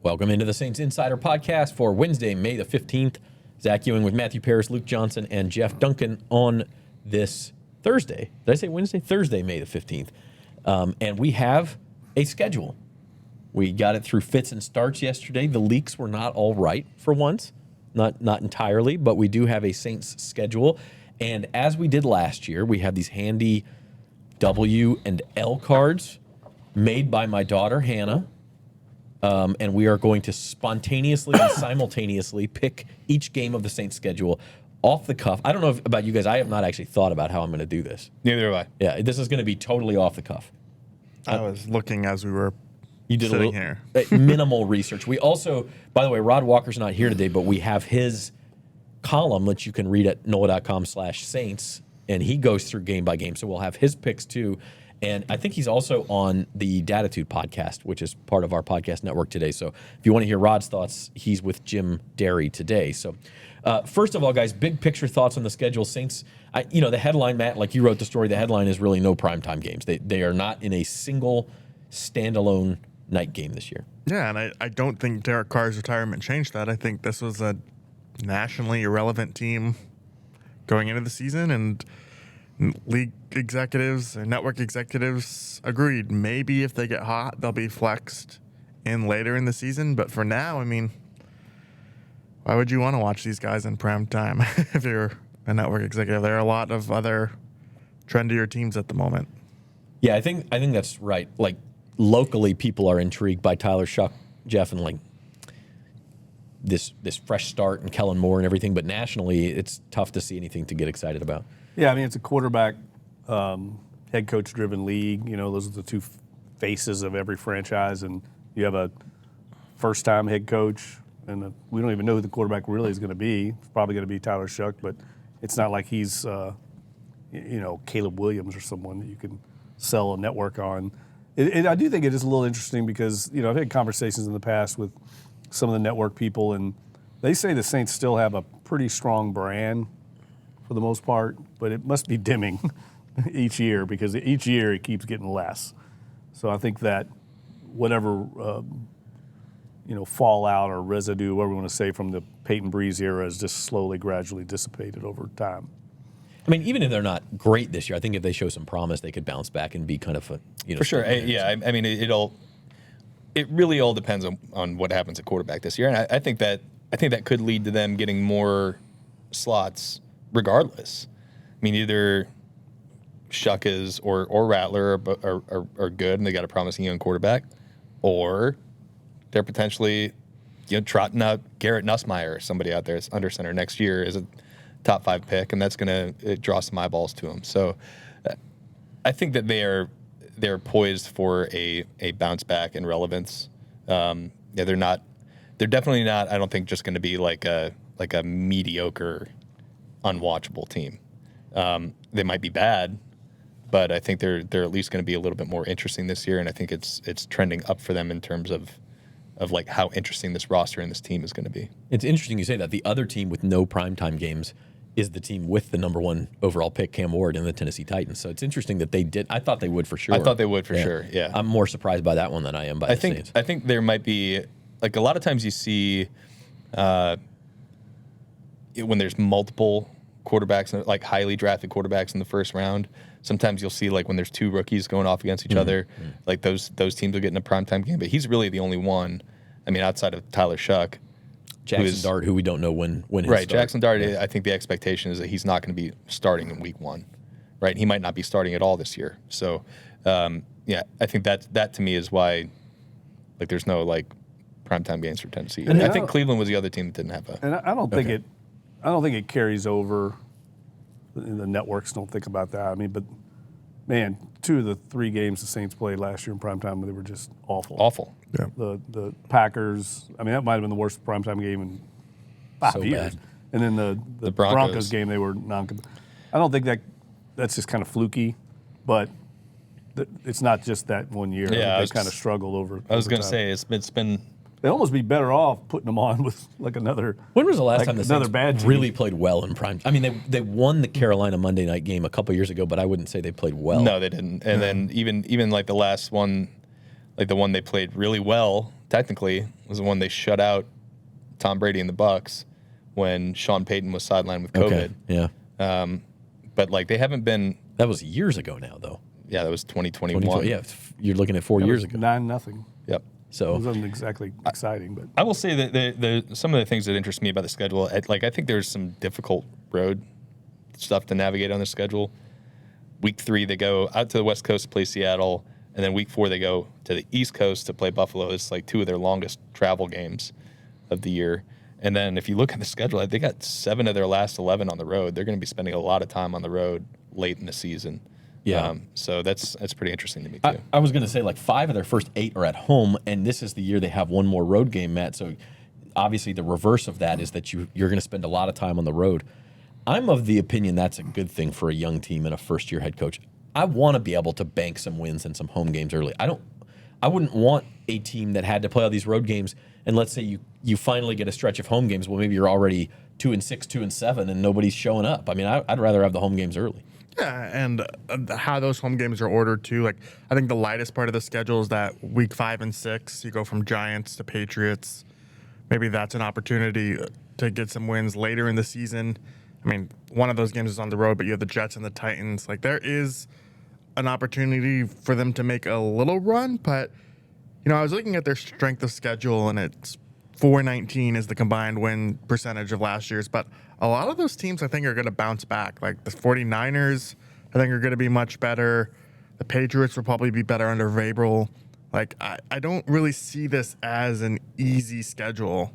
Welcome into the Saints Insider Podcast for Wednesday, May the 15th. Zach Ewing with Matthew Paris, Luke Johnson, and Jeff Duncan on this Thursday. Did I say Wednesday? Thursday, May the 15th. And we have a schedule. We got it through fits and starts yesterday. The leaks were not all right for once. Not entirely, but we do have a Saints schedule. And as we did last year, we have these handy W and L cards made by my daughter, Hannah. And we are going to spontaneously and simultaneously pick each game of the Saints schedule off the cuff. I don't know about you guys. I have not actually thought about how I'm going to do this. Neither have I. Yeah, this is going to be totally off the cuff. I was looking as we were You did sitting a here. minimal research. We also, by the way, Rod Walker's not here today, but we have his column that you can read at NOLA.com/Saints, and he goes through game by game. So we'll have his picks too. And I think he's also on the Datitude podcast, which is part of our podcast network today. So if you want to hear Rod's thoughts, he's with Jim Derry today. So first of all, guys, big picture thoughts on the schedule. Saints, the headline, Matt, like you wrote the story, the headline is really no primetime games. They are not in a single standalone night game this year. Yeah, and I don't think Derek Carr's retirement changed that. I think this was a nationally irrelevant team going into the season, and league executives or network executives agreed. Maybe if they get hot, they'll be flexed in later in the season. But for now, I mean, why would you want to watch these guys in prime time if you're a network executive? There are a lot of other trendier teams at the moment. Yeah, I think that's right. Like locally, people are intrigued by Tyler Shuck, Jeff, and like this fresh start and Kellen Moore and everything. But nationally, it's tough to see anything to get excited about. Yeah, I mean, it's a quarterback, head coach-driven league. You know, those are the two faces of every franchise. And you have a first-time head coach, and we don't even know who the quarterback really is going to be. It's probably going to be Tyler Shuck, but it's not like he's, Caleb Williams or someone that you can sell a network on. I do think it is a little interesting because, I've had conversations in the past with some of the network people, and they say the Saints still have a pretty strong brand for the most part, but it must be dimming each year because each year it keeps getting less. So I think that whatever, fallout or residue, whatever we want to say, from the Peyton Breeze era is just slowly, gradually dissipated over time. I mean, even if they're not great this year, I think if they show some promise, they could bounce back and be kind of for sure. I mean, it really all depends on what happens at quarterback this year, and I think that could lead to them getting more slots regardless. I mean, either Shuck is or Rattler are good and they got a promising young quarterback, or they're potentially trotting out Garrett Nussmeier or somebody out there that's under center next year as a top 5 pick, and that's going to draw some eyeballs to them. So I think that they're poised for a bounce back in relevance. They're definitely not, I don't think, just going to be like a mediocre, unwatchable team. They might be bad, but I think they're at least going to be a little bit more interesting this year, and I think it's trending up for them in terms of like how interesting this roster and this team is going to be. It's interesting you say that. The other team with no primetime games is the team with the number 1 overall pick, Cam Ward, and the Tennessee Titans. So it's interesting that they did. I thought they would for sure. I thought they would for sure, yeah. I'm more surprised by that one than I am by the Saints. I think there might be, like a lot of times you see when there's multiple quarterbacks, like highly drafted quarterbacks in the first round, sometimes you'll see like when there's 2 rookies going off against each other, like those teams will get in a primetime game. But he's really the only one, I mean, outside of Tyler Shuck. Jackson Dart, who we don't know when his right, start. Jackson Dart, I think the expectation is that he's not going to be starting in week 1, right? He might not be starting at all this year. So, I think that to me is why, like, there's no, like, primetime games for Tennessee. And I think Cleveland was the other team that didn't have a... And I don't think it carries over. The networks don't think about that. I mean, but, man, 2 of the 3 games the Saints played last year in primetime, they were just awful. Awful. Yeah. The Packers, I mean, that might have been the worst primetime game in 5 years. Bad. And then the Broncos game, they were I don't think that's just kind of fluky, but it's not just that one year. Yeah, they kind of struggled over. I was going to say it's been. They'd almost be better off putting them on with like another. When was the last time the another Saints bad team really played well in prime? I mean, they won the Carolina Monday night game a couple years ago, but I wouldn't say they played well. No, they didn't. And then even like the last one, like the one they played really well technically was the one they shut out Tom Brady and the Bucs when Sean Payton was sidelined with COVID. Okay. Yeah. But like they haven't been. That was years ago now, though. Yeah, that was 2021. Yeah, you're looking at 4 years ago. 9-0. Yep. So It wasn't exactly exciting, but I will say that some of the things that interest me about the schedule, I think there's some difficult road stuff to navigate on the schedule. Week 3, they go out to the West Coast to play Seattle, and then week 4, they go to the East Coast to play Buffalo. It's like 2 of their longest travel games of the year. And then if you look at the schedule, they got 7 of their last 11 on the road. They're going to be spending a lot of time on the road late in the season. Yeah. So that's pretty interesting to me, too. I was going to say, like, 5 of their first 8 are at home, and this is the year they have one more road game, Matt. So obviously the reverse of that is that you're going to spend a lot of time on the road. I'm of the opinion that's a good thing for a young team and a first-year head coach. I want to be able to bank some wins and some home games early. I wouldn't want a team that had to play all these road games, and let's say you finally get a stretch of home games. Well, maybe you're already 2-6, 2-7, and nobody's showing up. I mean, I'd rather have the home games early. Yeah, and how those home games are ordered too. Like, I think the lightest part of the schedule is that week 5 and 6, you go from Giants to Patriots. Maybe that's an opportunity to get some wins later in the season. I mean, one of those games is on the road, but you have the Jets and the Titans. Like, there is an opportunity for them to make a little run, but I was looking at their strength of schedule, and it's 419 is the combined win percentage of last year's, but a lot of those teams I think are going to bounce back. Like the 49ers, I think are going to be much better. The Patriots will probably be better under Vrabel. Like I don't really see this as an easy schedule,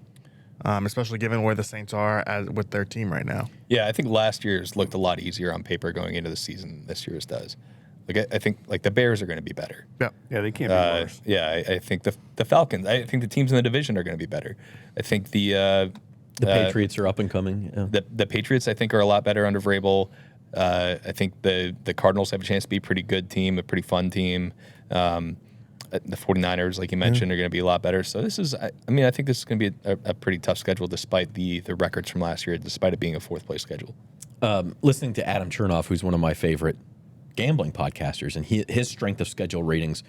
especially given where the Saints are with their team right now. Yeah, I think last year's looked a lot easier on paper going into the season than this year's does. Like I think like the Bears are going to be better. yeah, they can't be worse. Yeah, I think the Falcons. I think the teams in the division are going to be better. I think the Patriots are up and coming. Yeah. The Patriots I think are a lot better under Vrabel. I think the Cardinals have a chance to be a pretty good team, a pretty fun team. The 49ers, like you mentioned, are going to be a lot better. So this is, I think this is going to be a pretty tough schedule despite the records from last year, despite it being a 4th place schedule. Listening to Adam Chernoff, who's one of my favorite gambling podcasters, and his strength of schedule ratings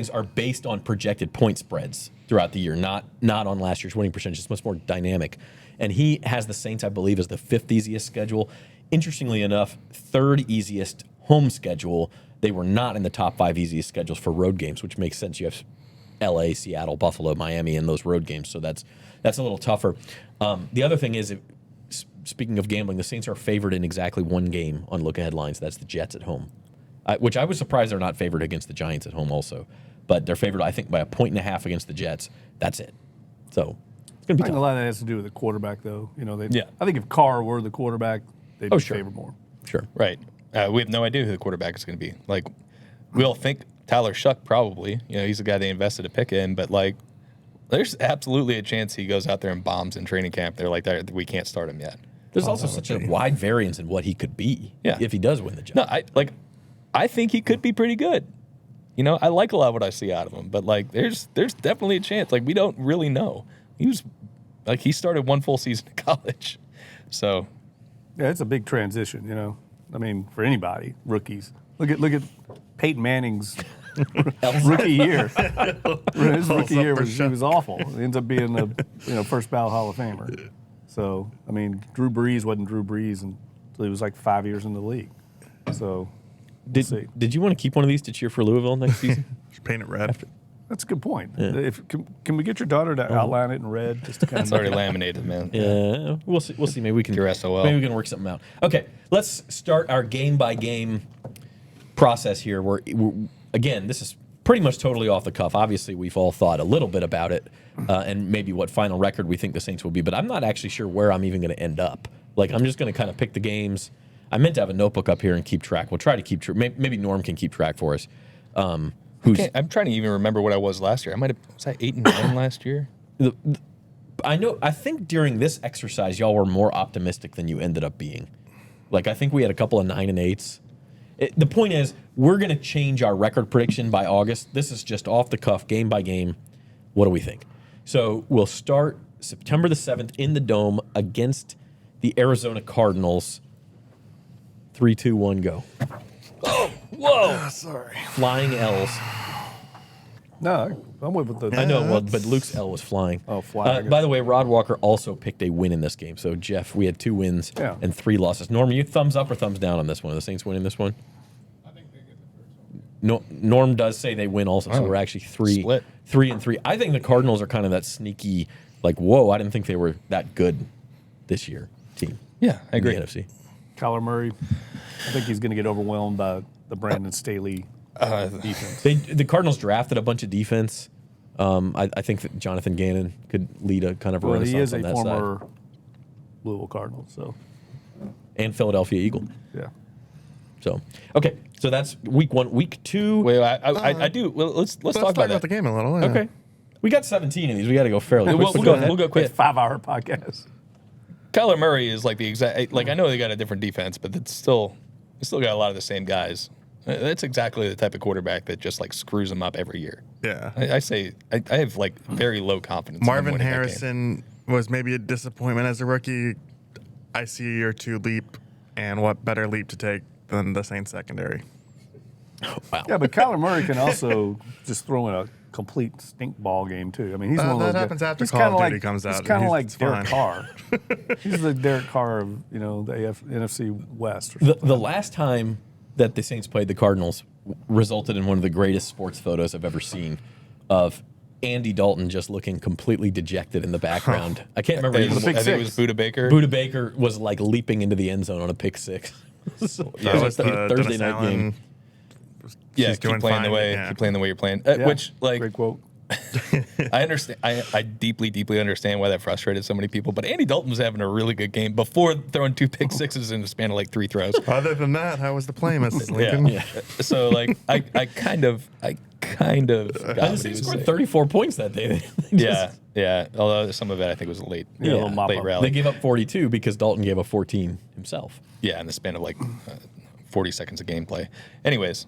are based on projected point spreads throughout the year, not on last year's winning percentage. It's much more dynamic. And he has the Saints, I believe, as the 5th easiest schedule. Interestingly enough, 3rd easiest home schedule. They were not in the top 5 easiest schedules for road games, which makes sense. You have LA, Seattle, Buffalo, Miami in those road games, so that's a little tougher. The other thing is, speaking of gambling, the Saints are favored in exactly one game on look-ahead lines. That's the Jets at home, which I was surprised they're not favored against the Giants at home also. But they're favored, I think, by 1.5 against the Jets. That's it. So it's going to be I think tough. a lot of that has to do with the quarterback, though. Yeah. I think if Carr were the quarterback, they'd be favored more. Sure. Right. We have no idea who the quarterback is going to be. Like, we all think Tyler Shuck probably. He's the guy they invested a pick in, but like, there's absolutely a chance he goes out there and bombs in training camp. They're like, we can't start him yet. There's also such a wide variance in what he could be if he does win the job. No, I think he could be pretty good. I like a lot of what I see out of him, but like, there's definitely a chance. Like, we don't really know. He started one full season in college, so Yeah, it's a big transition, for anybody, rookies. Look at Peyton Manning's rookie year. His rookie year was awful. He ends up being a first ballot Hall of Famer. So, Drew Brees wasn't Drew Brees until he was like 5 years in the league. So, we'll see. Did you want to keep one of these to cheer for Louisville next season? Just paint it red. That's a good point. Yeah. Can we get your daughter to outline it in red? Just to kind it's already laminated, man. Yeah, we'll see. Maybe we can. Your SOL. Maybe we can work something out. Okay, let's start our game by game process here. Again, this is pretty much totally off the cuff. Obviously, we've all thought a little bit about it, and maybe what final record we think the Saints will be. But I'm not actually sure where I'm even going to end up. Like, I'm just going to kind of pick the games. I meant to have a notebook up here and keep track. We'll try to keep track. Maybe Norm can keep track for us. I'm trying to even remember what I was last year. Was I 8-9 last year? I think during this exercise, y'all were more optimistic than you ended up being. Like, I think we had a couple of 9 and 8s. The point is, we're going to change our record prediction by August. This is just off the cuff, game by game. What do we think? So we'll start September the 7th in the Dome against the Arizona Cardinals. 3, 2, 1, go. Oh, whoa. Sorry. Flying L's. No, I'm with the. I know, well, but Luke's L was flying. Oh, flying. By the way, Rod Walker also picked a win in this game. So, Jeff, we had 2 wins and 3 losses. Norm, you thumbs up or thumbs down on this one? Are the Saints winning this one? I think they get the first one. No, Norm does say they win also, so we're actually 3 and 3. I think the Cardinals are kind of that sneaky, like, whoa, I didn't think they were that good this year team. Yeah, I agree. In the NFC. Kyler Murray, I think he's going to get overwhelmed by the Brandon Staley defense. The Cardinals drafted a bunch of defense. I think that Jonathan Gannon could lead a kind of Well, renaissance he is on a that former side. Louisville Cardinal, so And Philadelphia Eagle. yeah. So, okay. So that's week 1. Week 2. Wait, I do. Well, let's talk about that. the game a little. Yeah. Okay. We got 17 of these. We got to go fairly quick. We'll go quick. 5-hour podcast. Kyler Murray is like the exact. Like I know they got a different defense, but it's still got a lot of the same guys. That's exactly the type of quarterback that just like screws them up every year. Yeah. I have like very low confidence. in him Marvin winning that game. Harrison was maybe a disappointment as a rookie. I see a year or 2 leap, and what better leap to take than the Saints secondary? Wow. Yeah, but Kyler Murray can also just throw in a complete stink ball game too. I mean, he's one of those that guys. happens after he's Call kinda of Duty like, comes out, He's and kind of he's like Derek fine. Carr. He's the Derek Carr of the NFC West. Or The last time that the Saints played the Cardinals resulted in one of the greatest sports photos I've ever seen of Andy Dalton just looking completely dejected in the background. I can't remember. I It was think it was Buda Baker. Buda Baker was like leaping into the end zone on a pick 6. So, That was the Thursday Dennis night Allen. game. Yeah, She's keep doing playing fine, the way yeah. keep playing the way you're playing. Yeah, Which like great quote. I understand. I deeply, deeply understand why that frustrated so many people. But Andy Dalton was having a really good game before throwing 2 pick 6s in the span of like 3 throws. Other than that, how was the play, Mrs. Lincoln? Yeah. So like I kind of got The what he Saints was scored saying. 34 points that day. Yeah. Although some of it I think was a late, Yeah, a little mop late up. They rally. gave up 42 because Dalton gave up 14 himself. Yeah, in the span of like 40 seconds of gameplay. Anyways,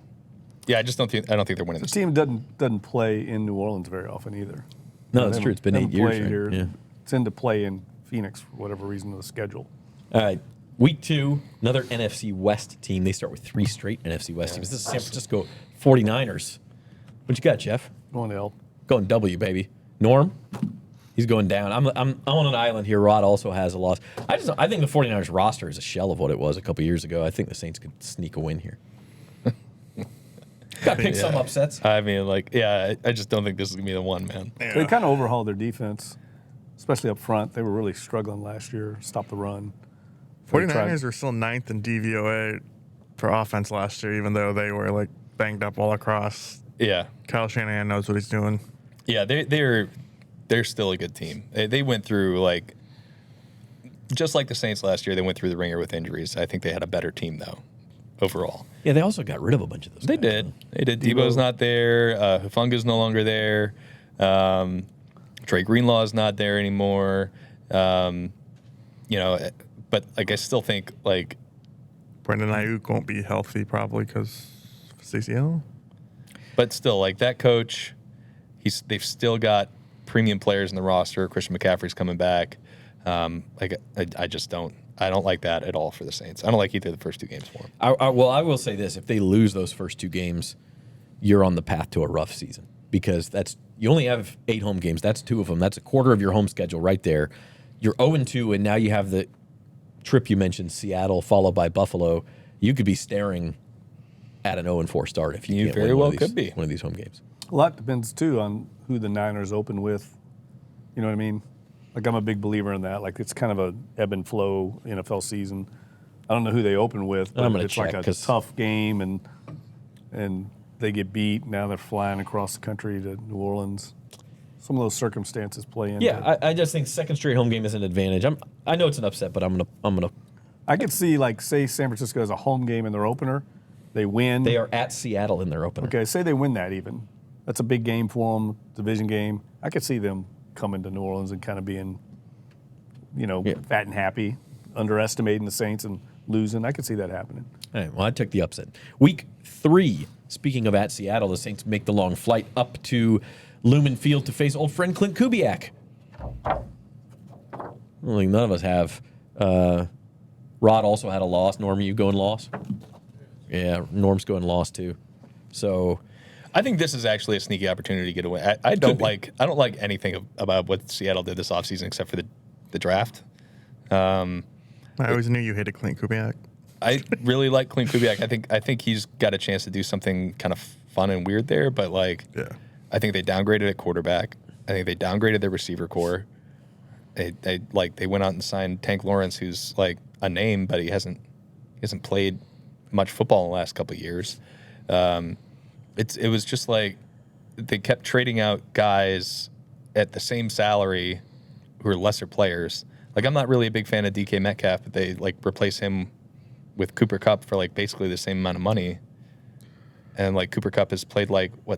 yeah, I don't think they're winning The this. team doesn't play in New Orleans very often either. No, that's true. It's been They 8 haven't years. played Right? here. Yeah. Tend to play in Phoenix for whatever reason of the schedule. All right. Week 2, another NFC West team. They start with 3 straight NFC West teams. This is San Francisco 49ers. What you got, Jeff? Going L. Going W, baby. Norm? He's going down. I'm on an island here. Rod also has a loss. I think the 49ers roster is a shell of what it was a couple years ago. I think the Saints could sneak a win here. Got to pick some upsets. I mean, like, yeah, I just don't think this is gonna be the one, man. They kind of overhauled their defense, especially up front. They were really struggling last year. Stop the run. 49ers were still 9th in DVOA for offense last year, even though they were like banged up all across. Yeah, Kyle Shanahan knows what he's doing. yeah, they're still a good team. They went through like just like the Saints last year. They went through the ringer with injuries. I think they had a better team though, overall. Yeah, they also got rid of a bunch of those They guys. did. They did. Debo's not there. Hufunga's no longer there. Trey Greenlaw's not there anymore. You know, but like I still think like Brendan Ayuk won't be healthy probably because of CCL. but still like that coach, they've still got premium players in the roster. Christian McCaffrey's coming back. Like I just don't like that at all for the Saints. I don't like either of the first 2 games for them. Well, I will say this: if they lose those first 2 games, you're on the path to a rough season because you only have 8 home games. That's 2 of them. That's a quarter of your home schedule right there. You're 0-2, and now you have the trip you mentioned, Seattle, followed by Buffalo. You could be staring at an 0-4 start if you can't very win well one of these, could be. one of these home games. A lot depends too on who the Niners open with. You know what I mean? Like I'm a big believer in that. Like it's kind of a ebb and flow NFL season. I don't know who they open with, but I'm gonna it's like check, a 'cause- tough game and they get beat. Now they're flying across the country to New Orleans. Some of those circumstances play in. Yeah, I just think second straight home game is an advantage. I know it's an upset, but I'm gonna. I could see like say San Francisco has a home game in their opener, they win. They are at Seattle in their opener. Okay, say they win that even. That's a big game for them, division game. I could see them coming to New Orleans and kind of being, fat and happy, underestimating the Saints and losing. I could see that happening. All right, well, I took the upset. Week 3, speaking of at Seattle, the Saints make the long flight up to Lumen Field to face old friend Clint Kubiak. Well, none of us have. Rod also had a loss. Norm, you going loss? Yeah, Norm's going loss too. So, I think this is actually a sneaky opportunity to get away. I don't like anything about what Seattle did this offseason except for the draft. I always knew you hated Clint Kubiak. I really like Clint Kubiak. I think he's got a chance to do something kind of fun and weird there. But I think they downgraded at quarterback. I think they downgraded their receiver core. They went out and signed Tank Lawrence, who's like a name, but he hasn't played much football in the last couple of years. It was just like they kept trading out guys at the same salary who are lesser players. Like, I'm not really a big fan of DK Metcalf, but they like replace him with Cooper Kupp for like basically the same amount of money. And like Cooper Kupp has played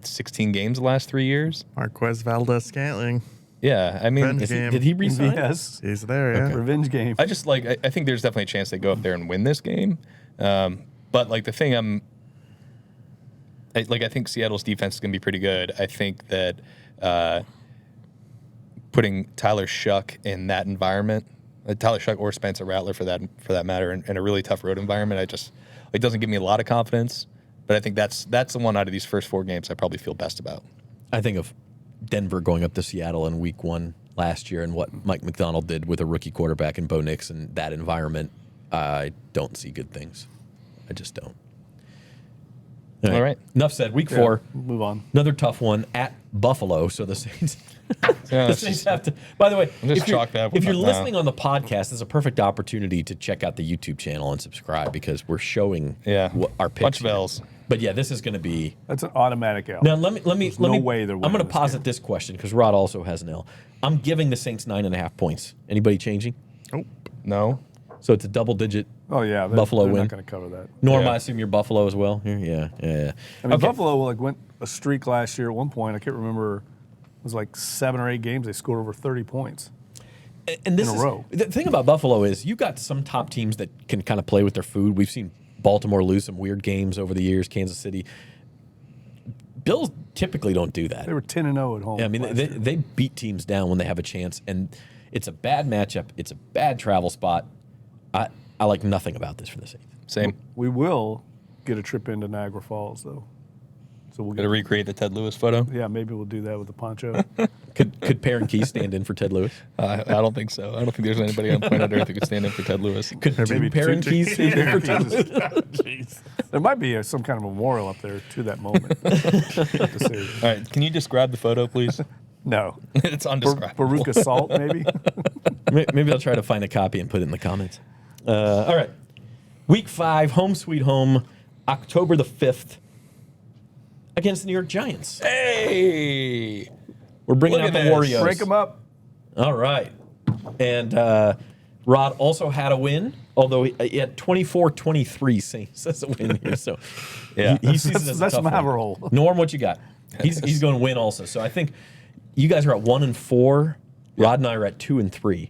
16 games the last 3 years. Marquez Valdez-Scantling. Yeah, I mean, did he resign? Yes. He's there, yeah. Okay. Revenge game. I think there's definitely a chance they go up there and win this game. But like the thing I think Seattle's defense is going to be pretty good. I think that putting Tyler Shuck in that environment, Tyler Shuck or Spencer Rattler for that matter, in a really tough road environment, it doesn't give me a lot of confidence. But I think that's the one out of these first 4 games I probably feel best about. I think of Denver going up to Seattle in week 1 last year and what Mike McDonald did with a rookie quarterback and Bo Nix in that environment. I don't see good things. I just don't. All right. Enough said. Week 4. Move on. Another tough one at Buffalo. So the Saints. Yeah, the Saints have to. By the way, if you're now. listening on the podcast, it's a perfect opportunity to check out the YouTube channel and subscribe because we're showing our picks. Bunch of L's. But yeah, this is going to be. That's an automatic L. Now let me. No way they're I'm winning going to this posit this question because Rod also has an L. I'm giving the Saints 9.5 points. Anybody changing? Nope. No. So it's a double-digit. Oh yeah, Buffalo they're win. not going to cover that. Norm, Yeah. I assume you're Buffalo as well. Yeah. I mean, Buffalo went a streak last year at one point. I can't remember. It was like 7 or 8 games. They scored over 30 points. And this in a row. The thing about Buffalo is you've got some top teams that can kind of play with their food. We've seen Baltimore lose some weird games over the years. Kansas City. Bills typically don't do that. They were 10-0 at home. Yeah, I mean, they beat teams down when they have a chance, and it's a bad matchup. It's a bad travel spot. I like nothing about this for the Saints. Same. We will get a trip into Niagara Falls, though. So we'll Got to recreate the Ted Lewis photo. Yeah, maybe we'll do that with the poncho. Could Perrin Key stand in for Ted Lewis? I don't think so. I don't think there's anybody on planet Earth who could stand in for Ted Lewis. Could Maybe Perrin Key stand in for Ted Lewis? Jeez. There might be some kind of memorial up there to that moment. The series. All right, can you describe the photo, please? No. It's undescribable. Veruca Salt, maybe? Maybe I'll try to find a copy and put it in the comments. All right. Week 5, home sweet home, October the 5th, against the New York Giants. Hey! We're bringing Look out at the this. Warriors. Break them up. All right. And Rod also had a win, although he had 24-23 Saints as a win here. So Yeah. he sees it as a That's tough my one. role. Norm, what you got? He's going to win also. So I think you guys are at 1-4. Rod and I are at 2-3.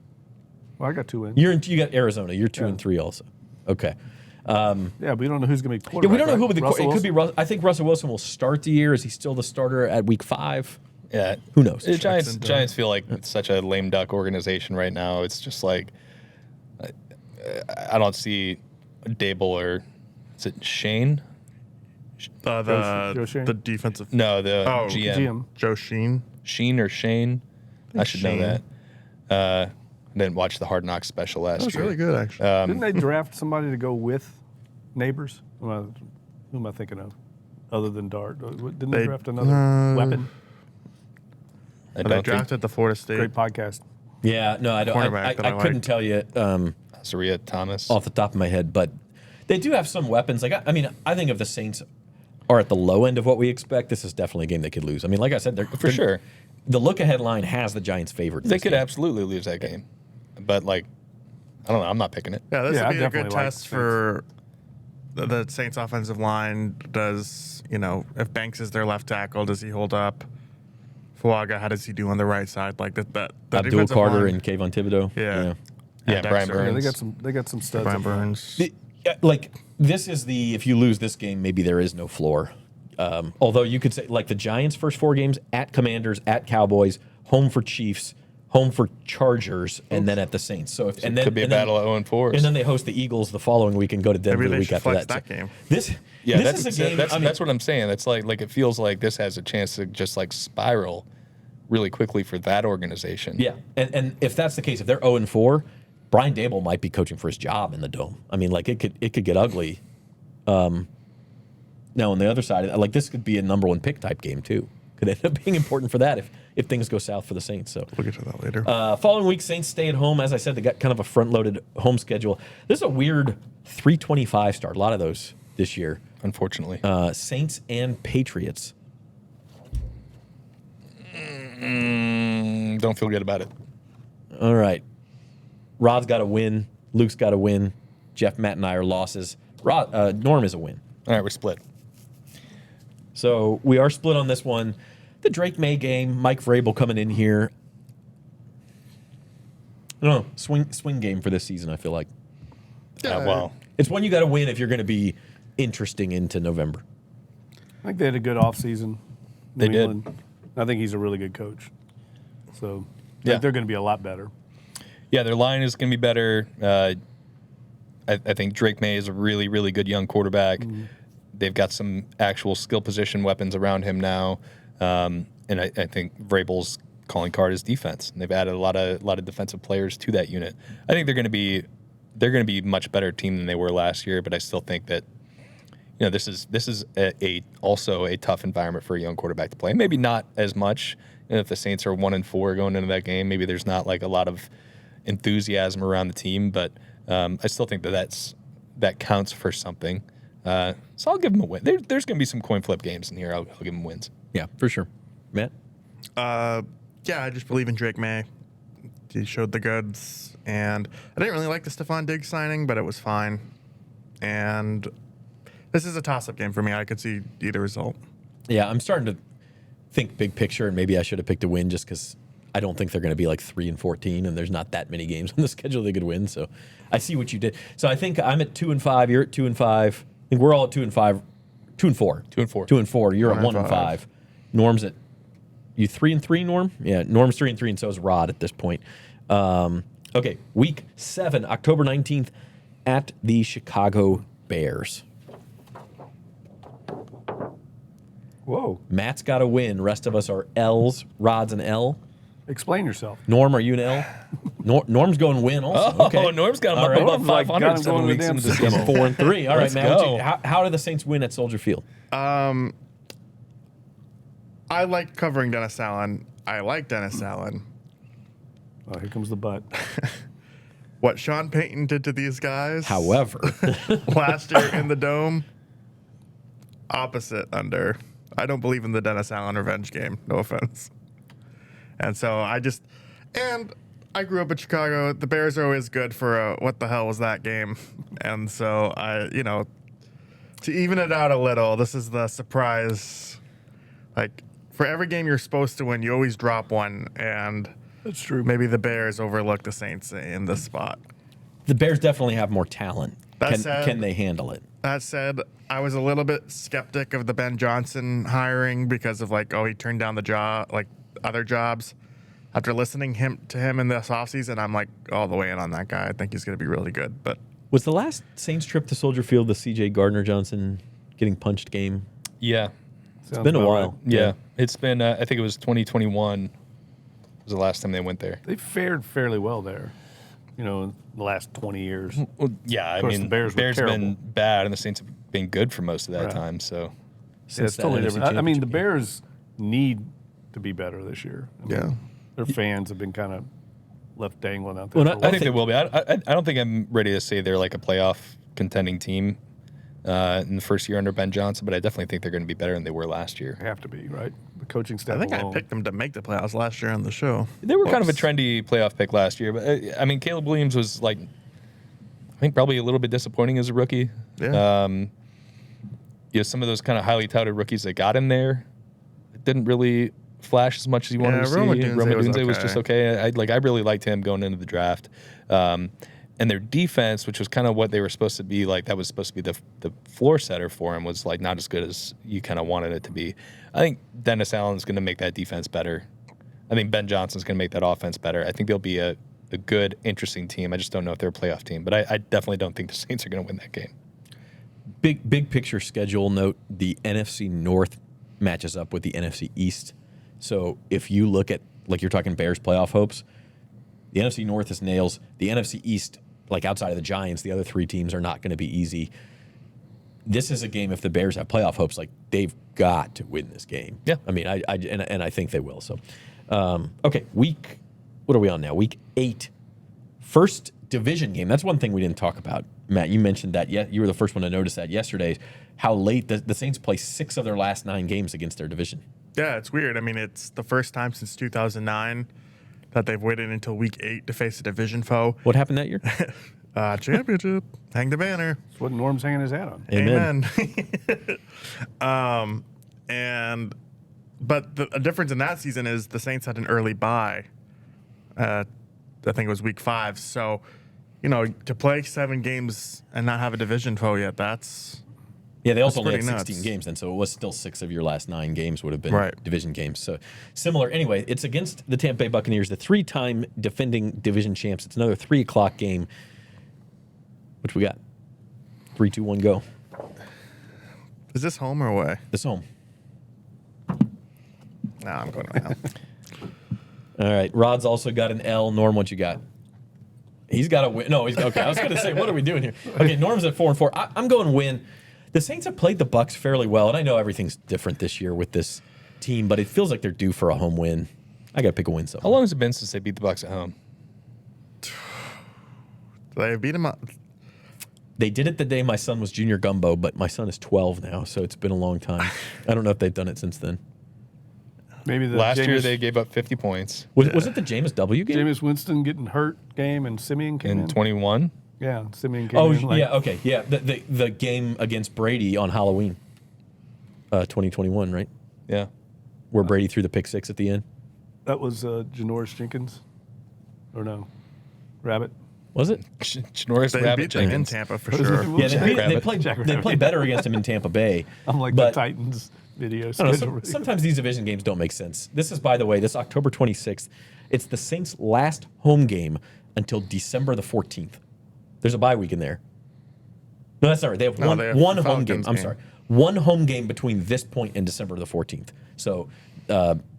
Well, I got 2 wins. You got Arizona. You're 2-3 also. Okay. Yeah, we don't know who's going to be Yeah, quarterback. we don't know who right? the Russell it could be. Wilson? I think Russell Wilson will start the year. Is he still the starter at week 5? Yeah. Who knows? The Giants feel like it's such a lame duck organization right now. It's just like I don't see Dable or is it Shane? Joe Shane? The defensive. No, the Oh, GM. Joe Sheen. Sheen or Shane? I should know Shane. that. I didn't watch the Hard Knocks special last That was year. really good, actually. Didn't they draft somebody to go with Neighbors? Who am I thinking of? Other than Dart. Didn't they They- draft another weapon? I they don't think drafted the Florida State. Great podcast. Yeah, no, I don't. Cornerback that I I couldn't liked. tell you Saria Thomas. off the top of my head, but they do have some weapons. Like I mean, I think if the Saints are at the low end of what we expect, this is definitely a game they could lose. I mean, like I said, they're sure. The look-ahead line has the Giants favored. in They this could game. absolutely lose that game. But like I don't know, I'm not picking it. Yeah, this Yeah, I would be a definitely good like test the for the Saints offensive line. Does, if Banks is their left tackle, does he hold up? Fuaga, how does he do on the right side? Like that. Abdul defensive Carter line- and Kayvon Thibodeau. Yeah. Yeah, And Brian Dexter. Yeah, Burns. they got some studs. Brian up front. Burns. This is the if you lose this game, maybe there is no floor. Although you could say like the Giants' first 4 games at Commanders, at Cowboys, home for Chiefs, home for Chargers, and then at the Saints. So if and then Could be a battle at 0-4. And then they host the Eagles the following week and go to Denver Maybe the they week should after flex that. that game. This that's is a game. That's what I'm saying. That's like it feels like this has a chance to just like spiral really quickly for that organization. Yeah, and if that's the case, if they're 0-4, Brian Dable might be coaching for his job in the Dome. I mean, like it could get ugly. Now on the other side, like this could be a number 1 pick type game too. Could end up being important for that if things go south for the Saints. So We'll get to that later. following week, Saints stay at home. As I said, they got kind of a front-loaded home schedule. This is a weird 3:25 start. A lot of those this year. Unfortunately. Saints and Patriots. Don't feel good about it. All right. Rod's got to win. Luke's got to win. Jeff, Matt, and I are losses. Norm is a win. All right, we're split. So we are split on this one. The Drake May game, Mike Vrabel coming in here. I don't know, swing game for this season, I feel like. Well, It's one you got to win if you're going to be interesting into November. I think they had a good offseason. They did. I think he's a really good coach. So I Yeah. think they're going to be a lot better. yeah, their line is going to be better. I think Drake May is a really, really good young quarterback. They've got some actual skill position weapons around him now, and I think Vrabel's calling card is defense. And they've added a lot of defensive players to that unit. I think they're going to be a much better team than they were last year. But I still think that this is also a tough environment for a young quarterback to play. Maybe not as much. If the Saints are 1-4 going into that game, maybe there's not like a lot of enthusiasm around the team, but I still think that counts for something. So I'll give them a win. There's going to be some coin flip games in here. I'll give them wins. Yeah, for sure. Matt? Yeah, I just believe in Drake May. He showed the goods, and I didn't really like the Stephon Diggs signing, but it was fine. And this is a toss-up game for me. I could see either result. Yeah, I'm starting to think big picture, and maybe I should have picked a win just because I don't think they're going to be like 3-14, and there's not that many games on the schedule they could win. So I see what you did. So I think I'm at 2-5. You're at 2-5. I think we're all at 2-5. 2-4. 2-4. 2-4. You're at 1-5. 1-5. Norm's at you 3-3. Norm? Yeah. Norm's 3-3, and so is Rod at this point. Okay. Week 7, October 19th, at the Chicago Bears. Whoa. Matt's got to win. Rest of us are L's. Rod's an L. Explain yourself. Norm, are you an L? Norm's going win also. Okay. Norm's got him All up right. above Norm's like 500 got him 7 going to weeks the into the damn season. 4-3. All right, Let's Matt. go. How do the Saints win at Soldier Field? I like covering Dennis Allen. I like Dennis Allen. Oh, here comes the butt. What Sean Payton did to these guys However, last year in the Dome, opposite under. I don't believe in the Dennis Allen revenge game. No offense. And so I grew up in Chicago. The Bears are always good for a what the hell was that game? And so to even it out a little, this is the surprise. Like for every game you're supposed to win, you always drop one, and That's true. maybe the Bears overlook the Saints in this spot. the Bears definitely have more talent. That said- Can they handle it? That said, I was a little bit skeptic of the Ben Johnson hiring because of he turned down the job, other jobs. After listening to him in this offseason, I'm all the way in on that guy. I think he's going to be really good. But Was the last Saints trip to Soldier Field the C.J. Gardner-Johnson getting punched game? Yeah. It's Been a while. Yeah. It's been, I think it was 2021 was the last time they went there. They fared fairly well there, in the last 20 years. Well, yeah, I course, mean, the Bears were have been terrible. bad, and the Saints have been good for most of that Right. time. So, Yeah, Since it's totally that NFC different. I mean, the Championship game. Bears need to be better this year. I mean, Yeah. Their fans have been kind of left dangling out there. Well, for a I while. I think they will be. I don't think I'm ready to say they're like a playoff contending team in the first year under Ben Johnson, but I definitely think they're going to be better than they were last year. They have to be, right? The coaching staff I think alone. I picked them to make the playoffs last year on the show. They were kind of a Whoops. trendy playoff pick last year, but I mean, Caleb Williams was I think probably a little bit disappointing as a rookie. Yeah. Some of those kind of highly touted rookies that got in there didn't really flash as much as you wanted to see. Roma Dunze Roma was Dunze was okay. just okay. I really liked him going into the draft. And their defense, which was kind of what they were supposed to be, that was supposed to be the floor setter for him, was not as good as you kind of wanted it to be. I think Dennis Allen's going to make that defense better. I think Ben Johnson's going to make that offense better. I think they'll be a good, interesting team. I just don't know if they're a playoff team. But I definitely don't think the Saints are going to win that game. Big picture schedule note, the NFC North matches up with the NFC East. So if you look at, like you're talking Bears playoff hopes, the NFC North is nails. The NFC East, like outside of the Giants, the other three teams are not going to be easy. This is a game, if the Bears have playoff hopes, like they've got to win this game. Yeah. I mean, I think they will. So, okay, what are we on now? Week 8. First division game. That's one thing we didn't talk about. Matt, you mentioned that. You were the first one to notice that yesterday, how late the Saints play 6 of their last 9 games against their division. Yeah, it's weird. I mean, it's the first time since 2009 that they've waited until week 8 to face a division foe. What happened that year? Championship. Hang the banner. That's what Norm's hanging his hat on. Amen. But the difference in that season is the Saints had an early bye. I think it was week 5. So, to play 7 games and not have a division foe yet, that's Yeah, they also only pretty had 16 nuts. games then, so it was still 6 of your last 9 games would have been Right. division games. So similar. Anyway, it's against the Tampa Bay Buccaneers, the 3-time defending division champs. It's another 3 o'clock game. Which we got? 3, 2, 1, go. Is this home or away? This home. No, I'm going away now. All right. Rod's also got an L. Norm, what you got? He's got a win. No, he's okay. I was going to say, what are we doing here? Okay, Norm's at 4-4. I'm going win. The Saints have played the Bucs fairly well, and I know everything's different this year with this team, but it feels like they're due for a home win. I got to pick a win. How long has it been since they beat the Bucs at home? They beat him up. They did it the day my son was junior gumbo, but my son is 12 now, so it's been a long time. I don't know if they've done it since then. Maybe the Last year they gave up 50 points Was it the Jameis W game? Jameis Winston getting hurt game and Simeon came in in. 21. Yeah, Simeon came Oh, in. yeah, okay. Yeah, the game against Brady on Halloween, 2021, right? Yeah. Where Brady threw the pick 6 at the end. That was Janoris Jenkins. Or no? Rabbit. Was it? Janoris They Rabbit beat them in Jenkins. Tampa for What is sure. it? Yeah, they Rabbit. played. Jack They Rabbit. played better against him in Tampa Bay. I'm like but, the Titans video I don't know, schedule. sometimes these division games don't make sense. This is, by the way, this October 26th. It's the Saints' last home game until December the 14th. There's a bye week in there. No, that's not right. They have one they have one the home game. Falcons I'm game. sorry. One home game between this point and December the 14th. So,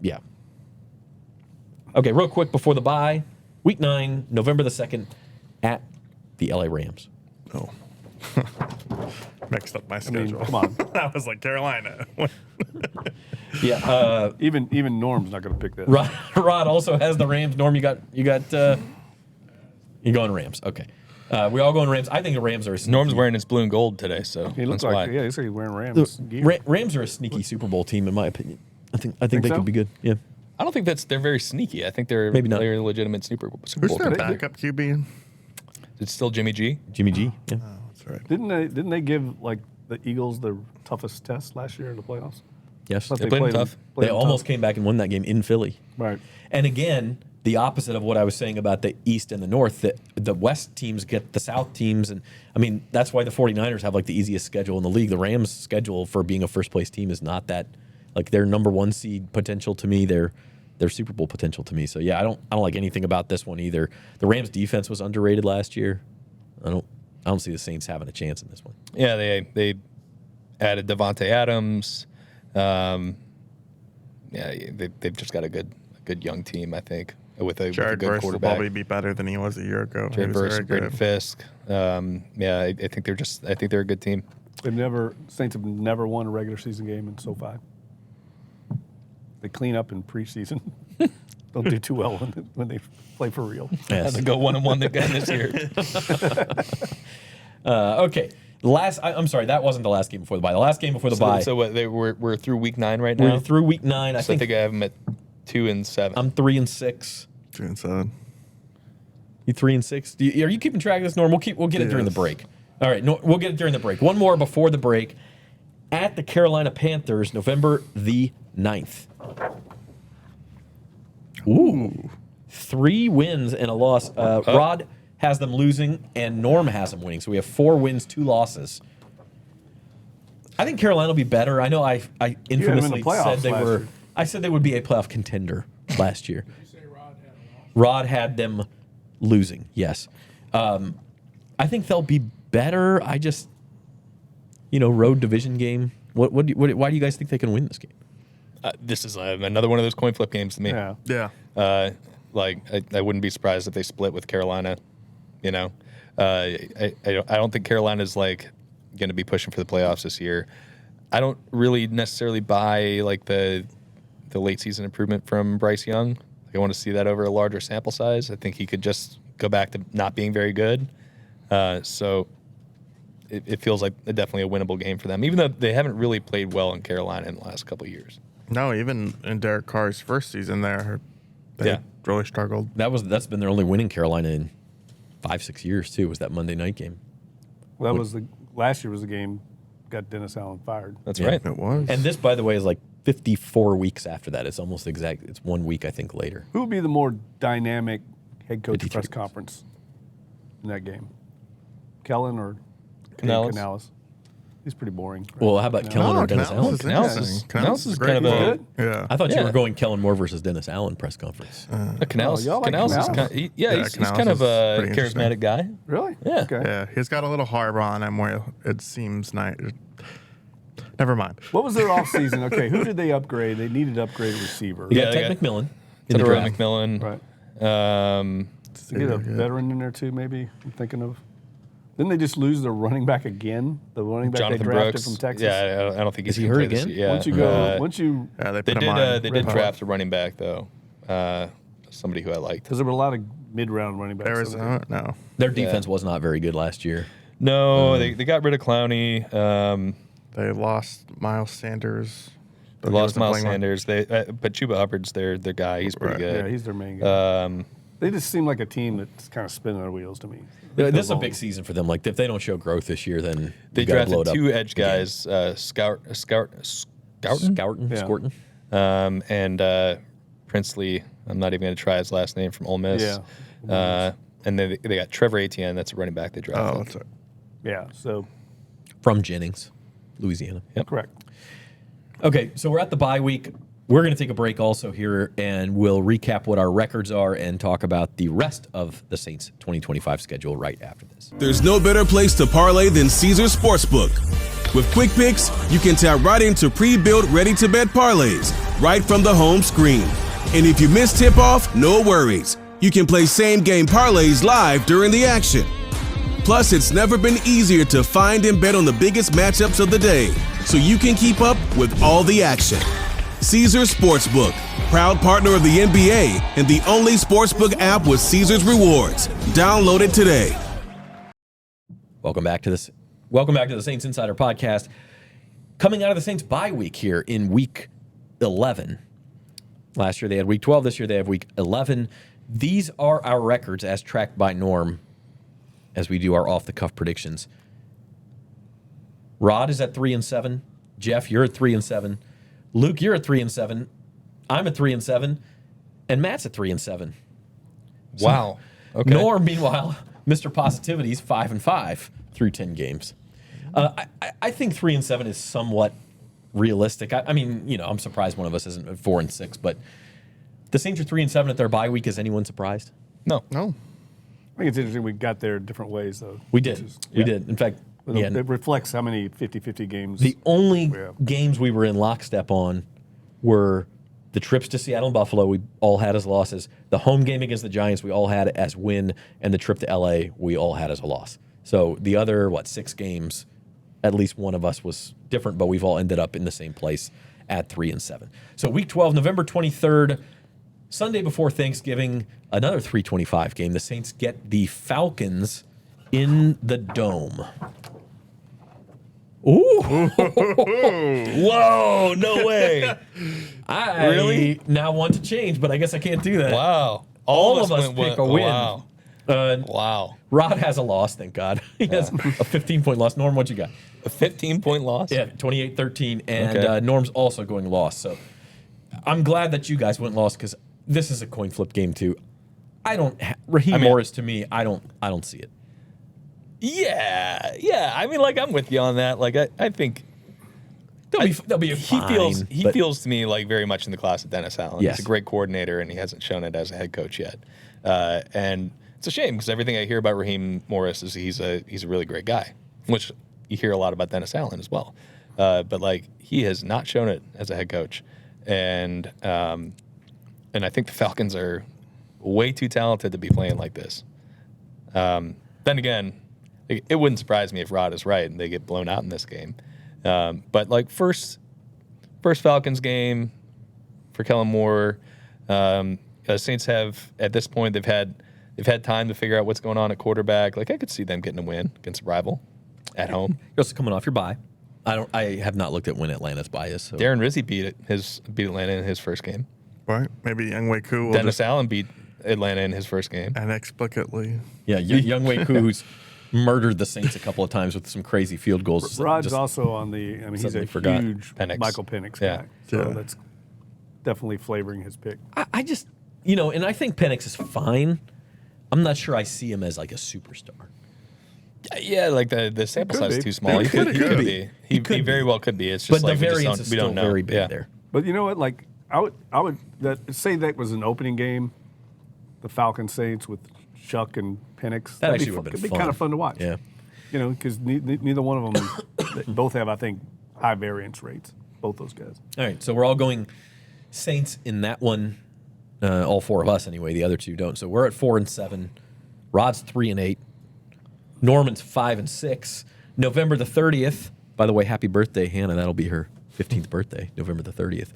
yeah. Okay, real quick before the bye. Week 9, November the 2nd, at the LA Rams. Oh. Mixed up my I mean, schedule. come on. I was like Carolina. Yeah, Even Norm's not going to pick that. Rod also has the Rams. Norm, you got you going Rams. Okay. We all going Rams. I think the Rams are a sneaky, Norm's wearing his blue and gold today, so He looks that's like, why. yeah, he's like he's wearing Rams gear. Rams are a sneaky Super Bowl team in my opinion. I think they so? could be good. Yeah. I don't think they're very sneaky. I think they're Maybe not. They're a legitimate Super Bowl Who's team. their backup QB? It's still Jimmy G. Jimmy G. Yeah. Oh, that's right. Didn't they give like the Eagles the toughest test last year in the playoffs? Yes. But They played them tough. They them almost tough. came back and won that game in Philly. Right. And again, the opposite of what I was saying about the East and the North, that the West teams get the South teams. And I mean, that's why the 49ers have like the easiest schedule in the league. The Rams' schedule for being a first place team is not that, like their number 1 seed potential to me, their Super Bowl potential to me. So yeah, I don't like anything about this one either. The Rams defense was underrated last year. I don't see the Saints having a chance in this one. Yeah, they added Devontae Adams. They've just got a good young team, I think, with a Jared good Verse will quarterback. probably be better than he was a year ago. Jared He was Verse, very Braden good. Fisk. I think they're a good team. Saints have never won a regular season game in SoFi. They clean up in preseason. Don't do too well when they play for real. Yes. To go 1-1 again this year. Okay. I'm sorry, that wasn't the last game before the bye. The last game before the bye. So what? We're through week 9 right now. We're through week 9. I So think I have them at 2-7. I'm 3-6. 2-7. You 3-6? Are you keeping track of this, Norm? We'll get it during the Yes. break. All right, no, we'll get it during the break. One more before the break. At the Carolina Panthers, November the 9th. Ooh. 3 wins and a loss. Rod has them losing, and Norm has them winning. So we have 4 wins, 2 losses. I think Carolina will be better. I know I them in the infamously playoffs said they last were. year. I said they would be a playoff contender. last year. Did you say Rod had a loss? Rod had them losing, yes. I think they'll be better. I just, road division game. Why do you guys think they can win this game? This is another one of those coin flip games to me. Yeah. Yeah. I wouldn't be surprised if they split with Carolina. I don't think Carolina's going to be pushing for the playoffs this year. I don't really necessarily buy the late season improvement from Bryce Young. I want to see that over a larger sample size. I think he could just go back to not being very good. So it feels like definitely a winnable game for them, even though they haven't really played well in Carolina in the last couple of years. No, even in Derek Carr's first season there, they really struggled. That's been their only win in Carolina in 5-6 years too. Was that Monday night game? Well, last year was the game got Dennis Allen fired. That's Yeah. right. It was. And this, by the way, is 54 weeks after that. It's almost exact. It's 1 week, I think, later. Who would be the more dynamic head coach 53 press weeks. conference in that game? Kellen or Canales? Canales? He's pretty boring. Right? Well, how about Kellen or Dennis Allen? Canales is great. kind of a- Good? Yeah. I thought you Yeah. were going Kellen Moore versus Dennis Allen press conference. Canales. y'all like Canales is Canales? he's Canales kind of is a pretty interesting. charismatic guy. Really? Yeah. Okay. Yeah, he's got a little harp on him where it seems nice. Never mind. What was their offseason? Okay, who did they upgrade? They needed to upgrade a receiver. You Yeah, got they Ted got- McMillan in the Tedora draft. McMillan. Right. To get a Yeah. veteran in there too, maybe I'm thinking of. Didn't they just lose their running back again? The running back Jonathan they drafted Brooks from Texas. Yeah, I don't think he's Is he gonna hurt play this again? year. Yeah. Once you go, once you, Yeah, They put did. him on. They Red did Hot. draft a running back though. Somebody who I liked. because there were a lot of mid-round running backs. Arizona. No. Their defense was not very good last year. No, they got rid of Clowney. They lost Miles Sanders. They lost Miles Sanders. But Chuba Hubbard's their guy. He's pretty Right. Yeah, good. he's their main guy. Um, They just seem like a team that's kind of spinning their wheels to me. This is a big season for them. If they don't show growth this year, then they you gotta blow drafted it up. two edge guys, Scourton, Scouton, Yeah. Scorton. and Princely. I'm not even going to try his last name, from Ole Miss. Yeah. And then they got Trevor Etienne. That's a running back they Oh, drafted. that's it. Yeah, so From Jennings, Louisiana. correct. Okay, so we're at the bye week. We're going to take a break also here, and we'll recap what our records are and talk about the rest of the Saints 2025 schedule right after this. There's no better place to parlay than Caesars Sportsbook. With quick picks, you can tap right into pre-built, ready-to-bet parlays right from the home screen. And if you miss tip-off, no worries. You can play same-game parlays live during the action. Plus, it's never been easier to find and bet on the biggest matchups of the day, so you can keep up with all the action. Caesars Sportsbook, proud partner of the NBA and the only sportsbook app with Caesars rewards. Download it today. Welcome back to this. Welcome back to the Saints Insider Podcast. Coming out of the Saints bye week here in week 11. Last year they had week 12. This year they have week 11. These are our records as tracked by Norm as we do our off-the-cuff predictions. Rod is at 3-7. Jeff, you're at 3-7. Luke, you're at 3-7. I'm at 3-7. And Matt's at 3-7. Wow. Okay. Norm, meanwhile, Mr. Positivity's 5-5 through 10 games. I think 3-7 is somewhat realistic. I mean, I'm surprised one of us isn't at 4-6, but the Saints are 3-7 at their bye week. Is anyone surprised? No. No. I think it's interesting we got there different ways, though. We did. We did. In fact, yeah, It reflects how many 50-50 games. the only Yeah. games we were in lockstep on were the trips to Seattle and Buffalo. We all had as losses. The home game against the Giants, we all had as win, and the trip to LA, we all had as a loss. So the other 6 games, at least one of us was different, but we've all ended up in the same place at 3-7. So week 12, November 23rd, Sunday before Thanksgiving, another 3:25 game. The Saints get the Falcons in the Dome. Ooh. Whoa, no way. I Really? now want to change, but I guess I can't do that. Wow. All of us went pick a win. Wow. Wow. Rod has a loss, thank God. He has a 15-point loss. Norm, what you got? A 15-point loss? Yeah, 28-13, and Okay. Norm's also going lost. So I'm glad that you guys went lost because this is a coin flip game too. Raheem Morris to me, I don't see it. Yeah. I mean, I'm with you on that. I think They'll be fine. He feels to me like very much in the class of Dennis Allen. Yes. He's a great coordinator, and he hasn't shown it as a head coach yet. And it's a shame because everything I hear about Raheem Morris is he's a really great guy, which you hear a lot about Dennis Allen as well. But like he has not shown it as a head coach, and I think the Falcons are way too talented to be playing like this. Then again, it wouldn't surprise me if Rod is right and they get blown out in this game. But like first Falcons game for Kellen Moore, Saints have at this point they've had time to figure out what's going on at quarterback. Like I could see them getting a win against a rival at home. You're also coming off your bye. I have not looked at when Atlanta's bye is. So. Darren Rizzi beat Atlanta in his first game. Right? Maybe Younghoe Koo will Dennis Allen beat Atlanta in his first game. inexplicably. Yeah, Younghoe Koo, who's murdered the Saints a couple of times with some crazy field goals. Rod's Just- also on the. I mean, he's a forgot. huge Penix. Michael Penix Yeah. guy. So Yeah. that's definitely flavoring his pick. I just, and I think Penix is fine. I'm not sure I see him as like a superstar. Yeah, like the sample He could size is be. too small. He could be. He very well could be. It's just But like the we variance just is we still don't know. very big Yeah. there. But you know what? Like I would say that was an opening game, the Falcons Saints with Chuck and Penix. That actually would have been It'd be fun. kind of fun to watch. Yeah. Because neither one of them, they both have, I think, high variance rates. Both those guys. All right, so we're all going Saints in that one. All four of us, anyway. The other two don't. So we're at 4-7. Rod's 3-8. Norman's 5-6. November the 30th. By the way, happy birthday, Hannah. That'll be her 15th birthday, November the 30th.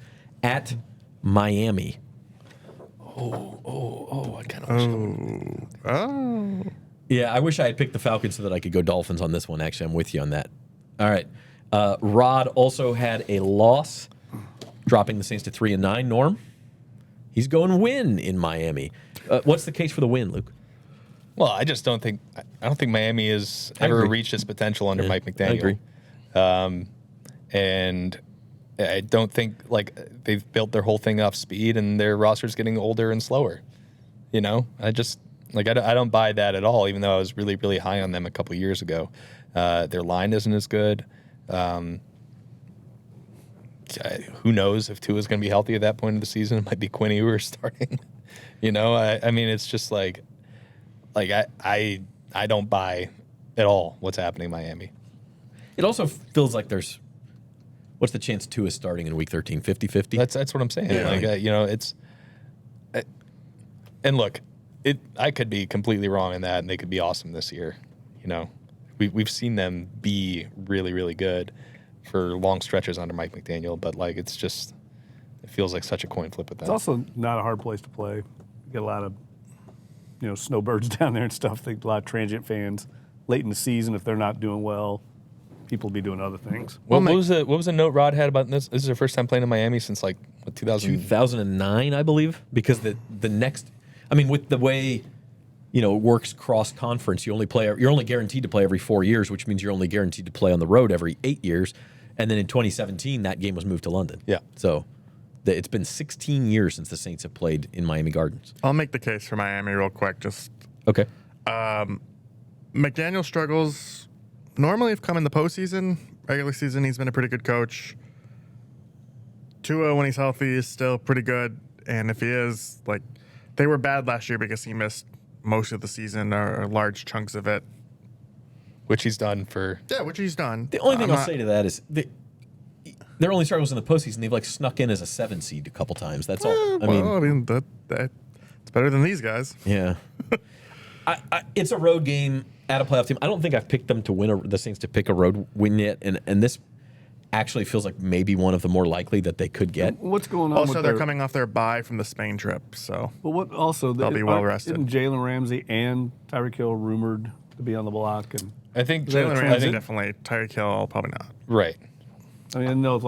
At Miami. I kind of. Oh. Yeah, I wish I had picked the Falcons so that I could go Dolphins on this one. Actually, I'm with you on that. All right. Rod also had a loss, dropping the Saints to 3-9. Norm, he's going win in Miami. What's the case for the win, Luke? Well, I just don't think Miami has I ever agree. reached its potential under Yeah, Mike I McDaniel. agree. And I don't think like they've built their whole thing off speed, and their roster's getting older and slower. I just like I don't buy that at all. Even though I was really really high on them a couple years ago, their line isn't as good. Who knows if Tua's going to be healthy at that point of the season? It might be Quinn Ewers starting. I mean, it's just like I don't buy at all what's happening in Miami. It also feels like there's what's the chance Tua is starting in week 13? 50-50? That's what I'm saying. Yeah. It's and look, I could be completely wrong in that, and they could be awesome this year. We've seen them be really really good for long stretches under Mike McDaniel, but like it feels like such a coin flip with that. It's also not a hard place to play. You get a lot of, snowbirds down there and stuff. A lot of transient fans. Late in the season, if they're not doing well, people will be doing other things. What was the note Rod had about this? This is their first time playing in Miami since like 2009, I believe, because the next, I mean, with the way it works cross conference, you're only guaranteed to play every 4 years, which means you're only guaranteed to play on the road every 8 years. And then in 2017, that game was moved to London. Yeah. So it's been 16 years since the Saints have played in Miami Gardens. I'll make the case for Miami real quick. Just Okay. McDaniel struggles normally have come in the postseason. Regular season, he's been a pretty good coach. Tua, when he's healthy, is still pretty good. And if he is, they were bad last year because he missed most of the season or large chunks of it. which he's done for. Yeah, which he's done. The only thing I'll say to that is their only struggles in the postseason, they've snuck in as a 7 seed a couple times. That's all. I mean, that it's better than these guys. Yeah. It's a road game at a playoff team. I don't think I've picked them to win the Saints to pick a road win yet, and this actually feels like maybe one of the more likely that they could get. What's going on? Also, with they're coming off their bye from the Spain trip, so. But what also They'll be well rested. Isn't Jalen Ramsey and Tyreek Hill rumored to be on the block? And I think Jalen I Ramsey think- definitely. Tyreek Hill probably not. right. I mean, I know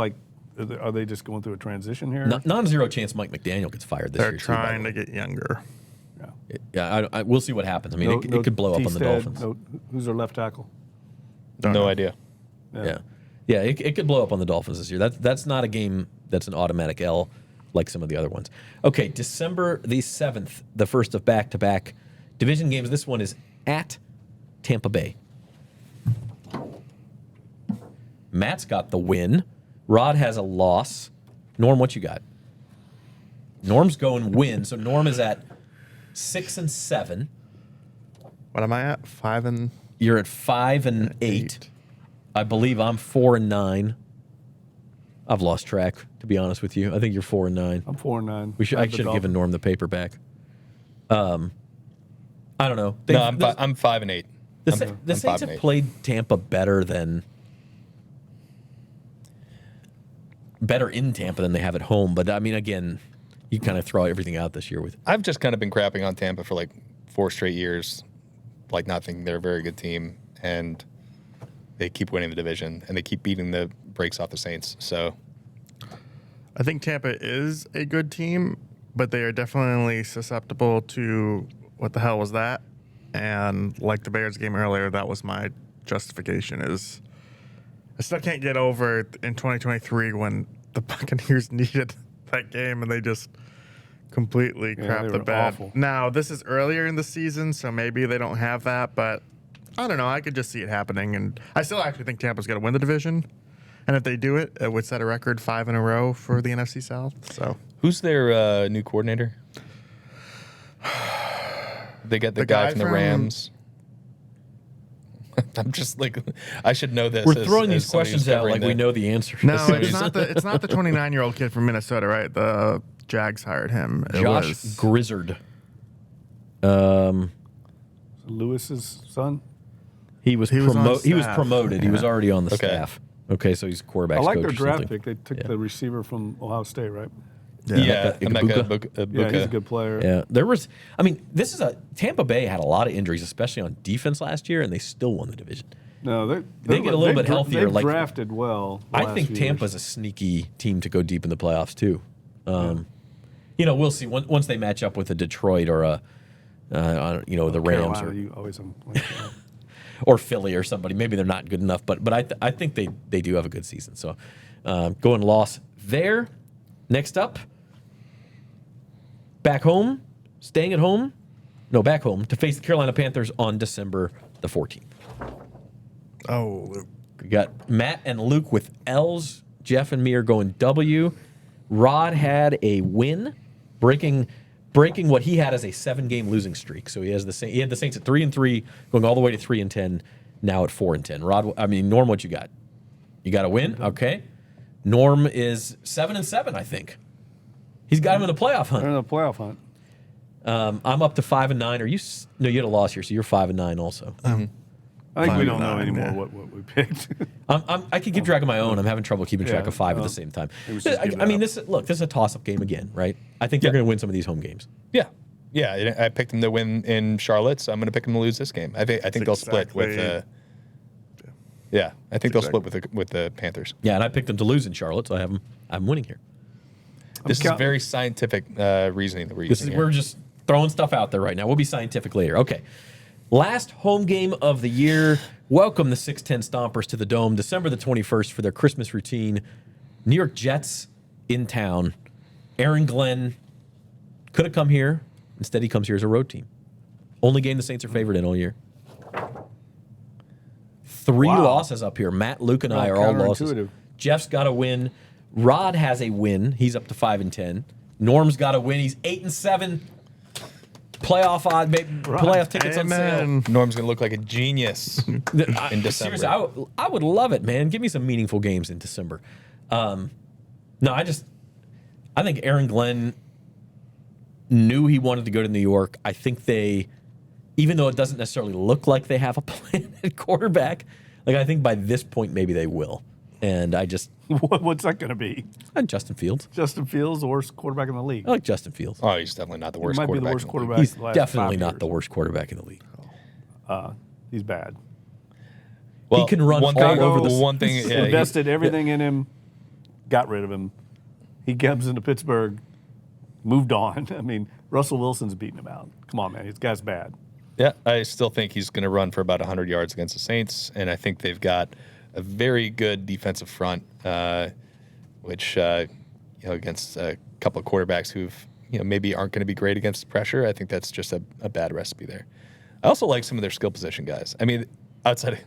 are they just going through a transition here? Non-zero chance Mike McDaniel gets fired this They're year. trying to get younger. Yeah, we'll see what happens. I mean, it could blow up on the T-Stead, Dolphins. Who's their left tackle? No idea. Yeah, it could blow up on the Dolphins this year. That's not a game that's an automatic L like some of the other ones. Okay, December the 7th, the first of back-to-back division games. This one is at Tampa Bay. Matt's got the win Rod has a loss. Norm, what you got? Norm's going win. So Norm is at 6-7. What am I at? 5 and You're at 5-8. I believe I'm 4-9. I've lost track, to be honest with you. I think you're 4-9. I'm 4-9. I should have given Norm the paper back. I don't know. No, I'm 5-8. The Saints have played Tampa better in Tampa than they have at home. But I mean, again, you kind of throw everything out this year with. I've just kind of been crapping on Tampa for like 4 straight years, like not thinking they're a very good team, and they keep winning the division and they keep beating the brakes off the Saints. So I think Tampa is a good team, but they are definitely susceptible to what the hell was that? And like the Bears game earlier, that was my justification. Is I still can't get over in 2023 when the Buccaneers needed that game and they just completely crapped the bed. Awful. Now, this is earlier in the season, so maybe they don't have that, but I don't know. I could just see it happening, and I still actually think Tampa's going to win the division. And if they do it, it would set a record 5 in a row for the NFC South. So, who's their new coordinator? They got the guy from the Rams. I'm just like, I should know this. We're throwing these questions out like we know the answer. No, it's not the 29-year-old kid from Minnesota, right? The Jags hired him. Josh Grizzard. Lewis's son. He was promoted. Yeah. He was already on the staff. Okay, so he's quarterback. I like their coach or draft something. pick. They took the receiver from Ohio State, right? Yeah, Emeka Yeah, he's a good player. Yeah, there was. I mean, Tampa Bay had a lot of injuries, especially on defense last year, and they still won the division. No, they get a little bit healthier. They've like drafted well. I think Tampa's a sneaky team to go deep in the playoffs too. We'll see once they match up with a Detroit or the Rams or Philly or somebody. Maybe they're not good enough, but I think they do have a good season. So going loss there. Next up. Back home, staying at home, back home to face the Carolina Panthers on December the 14th. Oh, Luke. We got Matt and Luke with L's. Jeff and me are going W. Rod had a win, breaking what he had as a 7-game losing streak. So he had the Saints at 3-3, going all the way to 3-10, now at 4-10. Norm, what you got? You got a win? Okay. Norm is 7-7, I think. He's got him in the playoff hunt. They're in the playoff hunt. I'm up to 5-9. You had a loss here, so you're 5-9 also. I think we don't know anymore what we picked. I can keep track of my own. I'm having trouble keeping track of 5 at the same time. This is a toss-up game again, right? I think they're going to win some of these home games. Yeah. I picked them to win in Charlotte, so I'm going to pick them to lose this game. I think they'll split with. I think they'll split with the Panthers. Yeah, and I picked them to lose in Charlotte, so I'm winning here. This is very scientific reasoning that we're using here. We're just throwing stuff out there right now. We'll be scientific later. Okay. Last home game of the year. Welcome the 6'10 Stompers to the Dome, December the 21st for their Christmas routine. New York Jets in town. Aaron Glenn could have come here. Instead, he comes here as a road team. Only game the Saints are favored in all year. 3 losses up here. Matt, Luke, and I are all losses. Jeff's got a win. Rod has a win. He's up to 5-10. Norm's got a win. He's 8-7. Playoff odd, playoff tickets on sale. Norm's gonna look like a genius in December. Seriously, I would love it, man. Give me some meaningful games in December. I think Aaron Glenn knew he wanted to go to New York. I think even though it doesn't necessarily look like they have a plan at quarterback, I think by this point maybe they will. And I just what's that going to be? Justin Fields. Justin Fields, the worst quarterback in the league. I like Justin Fields. Oh, he's definitely not the worst quarterback. He might be the worst quarterback. He's definitely not the worst quarterback in the league. He's bad. Well, he can run all over the one thing. Invested everything in him, got rid of him. He comes into Pittsburgh, moved on. I mean, Russell Wilson's beating him out. Come on, man. This guy's bad. Yeah, I still think he's going to run for about 100 yards against the Saints, and I think they've got a very good defensive front, which against a couple of quarterbacks who've maybe aren't going to be great against pressure. I think that's just a bad recipe there. I also like some of their skill position guys. I mean, outside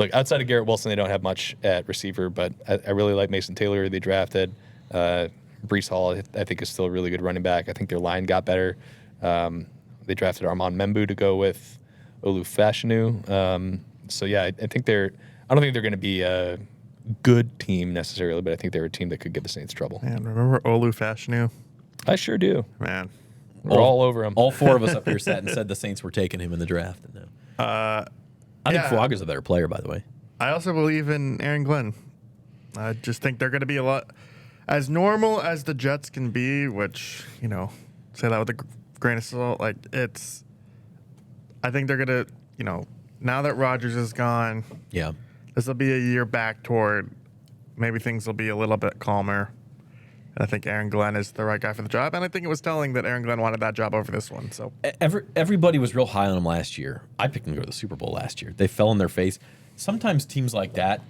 look, outside of Garrett Wilson, they don't have much at receiver, but I really like Mason Taylor. They drafted Breece Hall. I think is still a really good running back. I think their line got better. They drafted Armand Membu to go with Olu Fashanu. So yeah, I think they're. I don't think they're going to be a good team necessarily, but I think they're a team that could give the Saints trouble. Man, remember Olu Fashanu? I sure do. Man. We're all over him. All four of us up here sat and said the Saints were taking him in the draft. And no. I think Fuaga's a better player, by the way. I also believe in Aaron Glenn. I just think they're going to be a lot as normal as the Jets can be, which, say that with a grain of salt. Like, I think they're going to, now that Rodgers is gone, Yeah. this will be a year back toward maybe things will be a little bit calmer. And I think Aaron Glenn is the right guy for the job. And I think it was telling that Aaron Glenn wanted that job over this one. So Everybody was real high on him last year. I picked them to go to the Super Bowl last year. They fell on their face. Sometimes teams like that,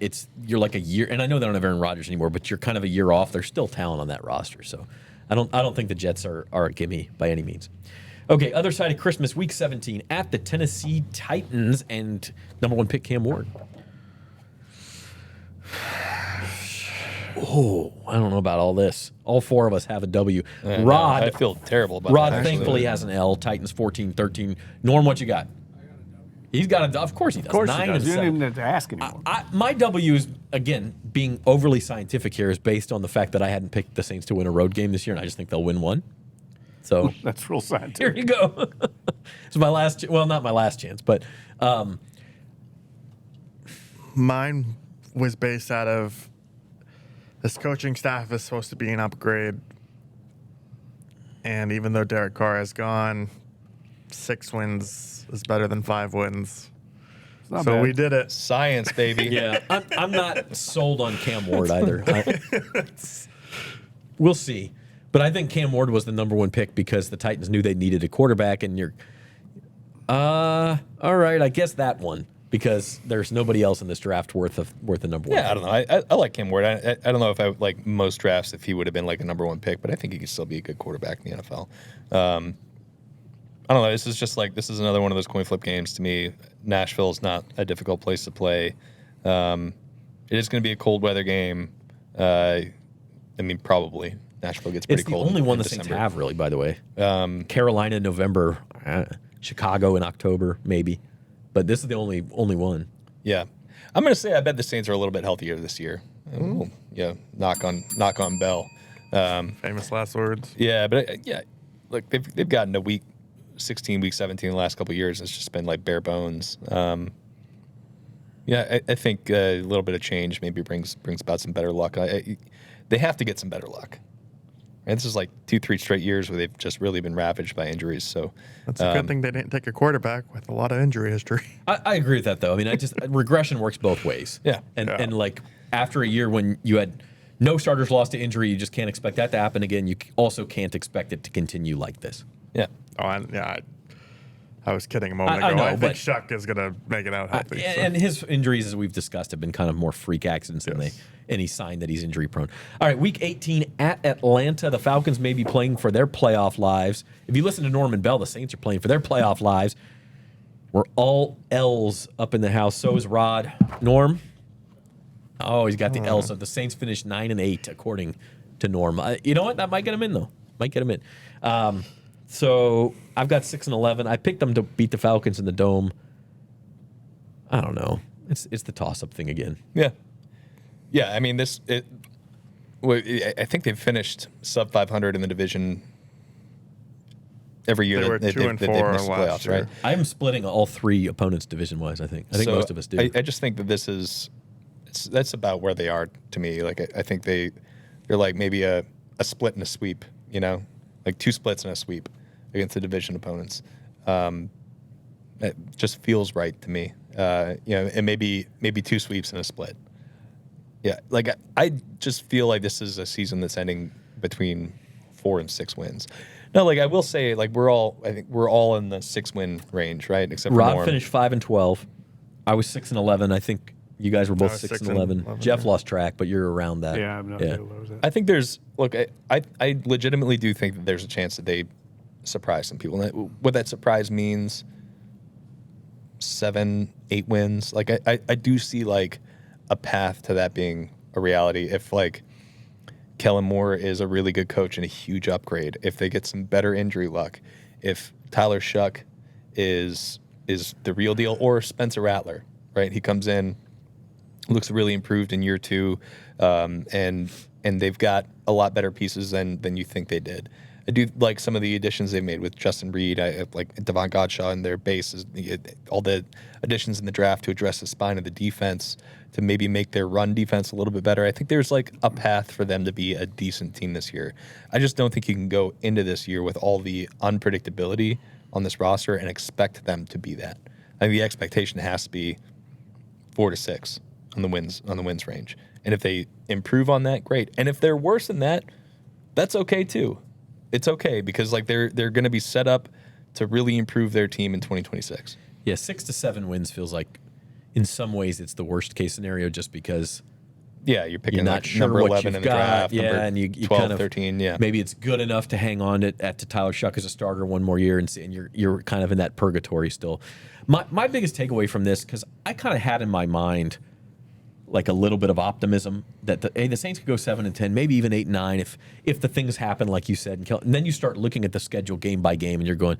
you're like a year, and I know they don't have Aaron Rodgers anymore, but you're kind of a year off. There's still talent on that roster. So I don't think the Jets are a gimme by any means. Okay, other side of Christmas, Week 17 at the Tennessee Titans and number 1 pick Cam Ward. Oh, I don't know about all this. All four of us have a W. Yeah, Rod, I feel terrible about Rod that, actually. thankfully has an L. Titans 14-13. Norm, what you got? He's got a. Of course he does. Of course 9 he does. and You 7. don't even have to ask anymore. My W is, again, being overly scientific here, is based on the fact that I hadn't picked the Saints to win a road game this year, and I just think they'll win one. So That's real here scientific. you go. It's my last. Well, not my last chance, but mine was based out of this coaching staff is supposed to be an upgrade. And even though Derek Carr has gone, 6 wins is better than 5 wins. Not So bad. we did it. Science, baby. yeah, I'm not sold on Cam Ward either. We'll see. But I think Cam Ward was the number 1 pick because the Titans knew they needed a quarterback, and you're, all right, I guess that one, because there's nobody else in this draft worth a number 1. Yeah, I don't know. I like Cam Ward. I don't know if I would like most drafts if he would have been like a number 1 pick, but I think he could still be a good quarterback in the NFL. I don't know. This is another one of those coin flip games to me. Nashville is not a difficult place to play. It is going to be a cold weather game. Probably. Nashville gets pretty It's the cold. only in one the Saints December. have, really, by the way. Carolina in November, Chicago in October, maybe. But this is the only one. Yeah, I'm going to say I bet the Saints are a little bit healthier this year. Ooh, yeah, knock on Bell. Famous last words. Yeah, but look, they've gotten to week 16, week 17 in the last couple of years. It's just been like bare bones. I think a little bit of change maybe brings about some better luck. They have to get some better luck. And this is like 2-3 straight years where they've just really been ravaged by injuries. So That's a good thing they didn't take a quarterback with a lot of injury history. I agree with that, though. I mean, regression works both ways. Yeah. And like after a year when you had no starters lost to injury, you just can't expect that to happen again. You also can't expect it to continue like this. yeah, I was kidding a moment I ago. know, I think but- Shuck is going to make it out healthy. so. And his injuries, as we've discussed, have been kind of more freak accidents than any sign that he's injury prone. All right, Week 18 at Atlanta. The Falcons may be playing for their playoff lives. If you listen to Norman Bell, the Saints are playing for their playoff lives. We're all L's up in the house. So is Rod. Norm? Oh, he's got the L. So the Saints finished 9-8, according to Norm. You know what? That might get him in, though. Might get him in. So I've got 6-11. I picked them to beat the Falcons in the Dome. I don't know. It's the toss-up thing again. yeah. I mean, I think they've finished sub 500 in the division every year. They were that 2 and 4 they've missed the last playoffs, year. right? I'm splitting all 3 opponents division-wise, I think. I think So most of us do. I just think that that's about where they are to me. Like I think they're like maybe a split and a sweep, like 2 splits and a sweep against the division opponents. It just feels right to me. And maybe 2 sweeps and a split. Yeah, like I just feel like this is a season that's ending between 4 and 6 wins. No, like I will say, like I think we're all in the 6-win range, right? Except for Rod Norm. finished 5-12. I was 6-11. I think you guys were both I was 6-11. 6-11, Jeff yeah. lost track, but you're around that. Yeah, I'm not sure what was that. I think I legitimately do think that there's a chance that they surprise some people. And what that surprise means, 7, 8 wins. Like I do see like a path to that being a reality if like Kellen Moore is a really good coach and a huge upgrade. If they get some better injury luck, if Tyler Shuck is the real deal, or Spencer Rattler, right? He comes in, looks really improved in year 2, and they've got a lot better pieces than you think they did. I do like some of the additions they've made with Justin Reed. I like Devon Godshaw and their bases, all the additions in the draft to address the spine of the defense, to maybe make their run defense a little bit better. I think there's like a path for them to be a decent team this year. I just don't think you can go into this year with all the unpredictability on this roster and expect them to be that. I think the expectation has to be 4 to 6 on the wins range. And if they improve on that, great. And if they're worse than that, that's okay too. It's okay because like they're going to be set up to really improve their team in 2026. Yeah, 6 to 7 wins feels like, in some ways, it's the worst case scenario, just because you're picking you're not like sure number what 11 you've in the got. draft, Yeah, number and you 12, kind of 13. Yeah, maybe it's good enough to hang on to Tyler Shuck as a starter one more year, and you're kind of in that purgatory still. My biggest takeaway from this, because I kind of had in my mind like a little bit of optimism that the Saints could go 7-10, maybe even 8-9 if the things happen like you said. And then you start looking at the schedule game by game, and you're going,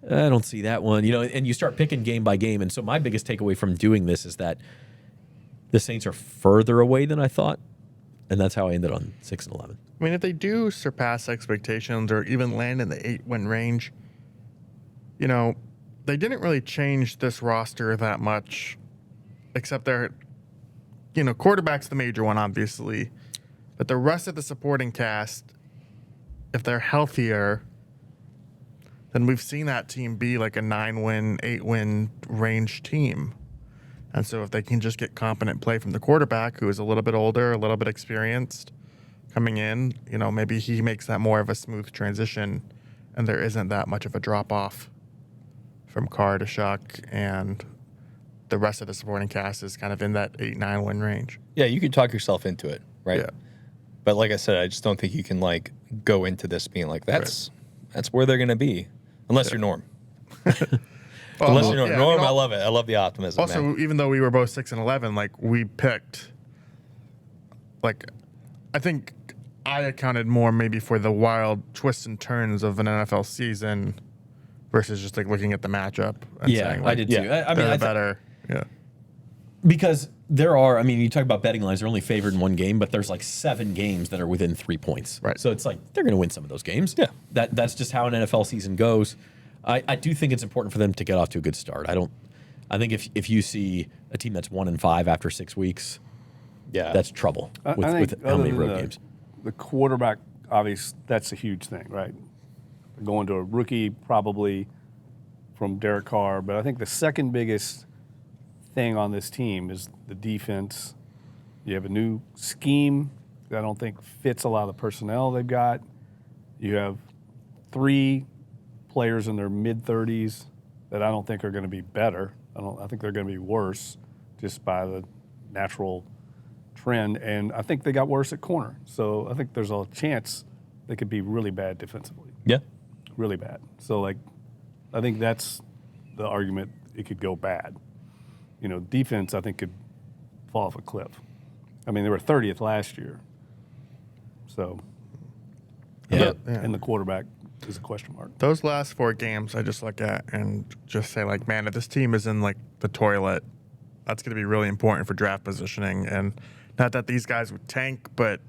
I don't see that one, and you start picking game by game. And so my biggest takeaway from doing this is that the Saints are further away than I thought, and that's how I ended on 6-11. I mean, if they do surpass expectations or even land in the 8-win range, they didn't really change this roster that much, except their, quarterback's the major one, obviously. But the rest of the supporting cast, if they're healthier, then we've seen that team be like a 9-win, 8-win range team. And so if they can just get competent play from the quarterback, who is a little bit older, a little bit experienced, coming in, maybe he makes that more of a smooth transition, and there isn't that much of a drop-off from Carr to Shuck, and the rest of the supporting cast is kind of in that 8-9 win range. Yeah, you can talk yourself into it, right? Yeah. But like I said, I just don't think you can like go into this being like that's where they're going to be, unless you're Norm. Unless you're Norm. Yeah, Norm, I love it. I love the optimism. Also, man. even though we were both 6-11, like we picked, like I think I accounted more maybe for the wild twists and turns of an NFL season versus just like looking at the matchup. And saying, like, I did too. yeah, I mean, they're better. Yeah. Because there are, you talk about betting lines, they're only favored in one game, but there's like 7 games that are within 3 points. Right. So it's like they're going to win some of those games. Yeah. That's just how an NFL season goes. I do think it's important for them to get off to a good start. I think if you see a team that's 1-5 after 6 weeks, that's trouble with how many road games. The quarterback, obviously, that's a huge thing, right? Going to a rookie probably from Derek Carr, but I think the second biggest thing on this team is the defense. You have a new scheme that I don't think fits a lot of the personnel they've got. You have 3 players in their mid-30s that I don't think are going to be better. I think they're going to be worse just by the natural trend, and I think they got worse at corner. So I think there's a chance they could be really bad defensively. Yeah. Really bad. So, I think that's the argument. It could go bad. Defense, I think, could fall off a cliff. They were 30th last year. So, and the quarterback is a question mark. Those last 4 games I just look at and just say, like, man, if this team is in, like, the toilet, that's going to be really important for draft positioning. And not that these guys would tank, but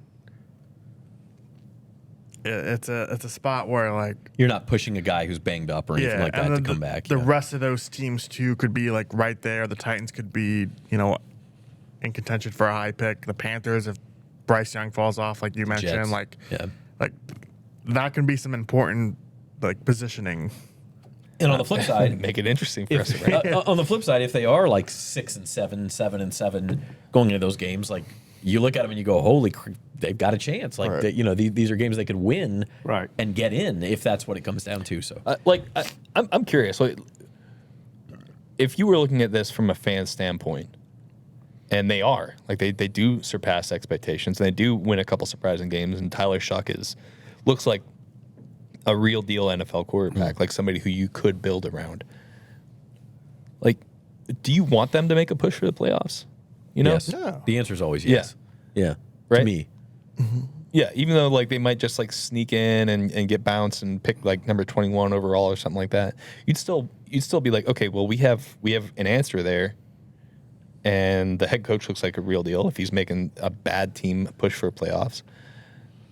it's a spot where, like, You're not pushing a guy who's banged up or anything like that to come back. The rest of those teams, too, could be, like, right there. The Titans could be, in contention for a high pick. The Panthers, if Bryce Young falls off, like you mentioned, Jets. like that can be some important, like, positioning. And on the flip side, Make it interesting for us. Right? on the flip side, if they are like 6-7, 7-7 going into those games, like you look at them and you go, "Holy, they've got a chance!" Like these are games they could win, right, and get in if that's what it comes down to. So, I'm curious. If you were looking at this from a fan standpoint, and they are they do surpass expectations, and they do win a couple surprising games, and Tyler Shuck looks like a real deal NFL quarterback, like somebody who you could build around. Like, do you want them to make a push for the playoffs? You know? Yes. Yeah. The answer is always yes. Yeah. Right? To me. Yeah, even though like they might just like sneak in and get bounced and pick like number 21 overall or something like that, you'd still be like, okay, well we have an answer there, and the head coach looks like a real deal if he's making a bad team push for playoffs.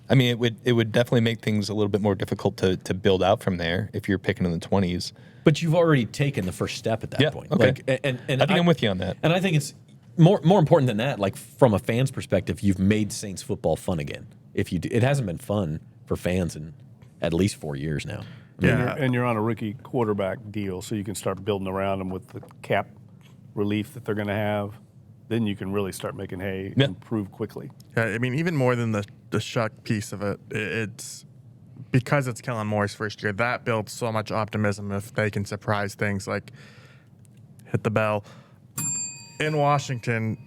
I mean, it would definitely make things a little bit more difficult to build out from there if you're picking in the 20s. But you've already taken the first step at that point. Okay. Like, and I think I'm with you on that. And I think it's more important than that. Like from a fan's perspective, you've made Saints football fun again. If you do, it hasn't been fun for fans in at least 4 years now. And you're on a rookie quarterback deal, so you can start building around them with the cap relief that they're going to have. Then you can really start making hay and improve quickly. Yeah, I mean, even more than the Shuck piece of it, it's because it's Kellen Moore's first year. That builds so much optimism if they can surprise things like hit the bell. In Washington,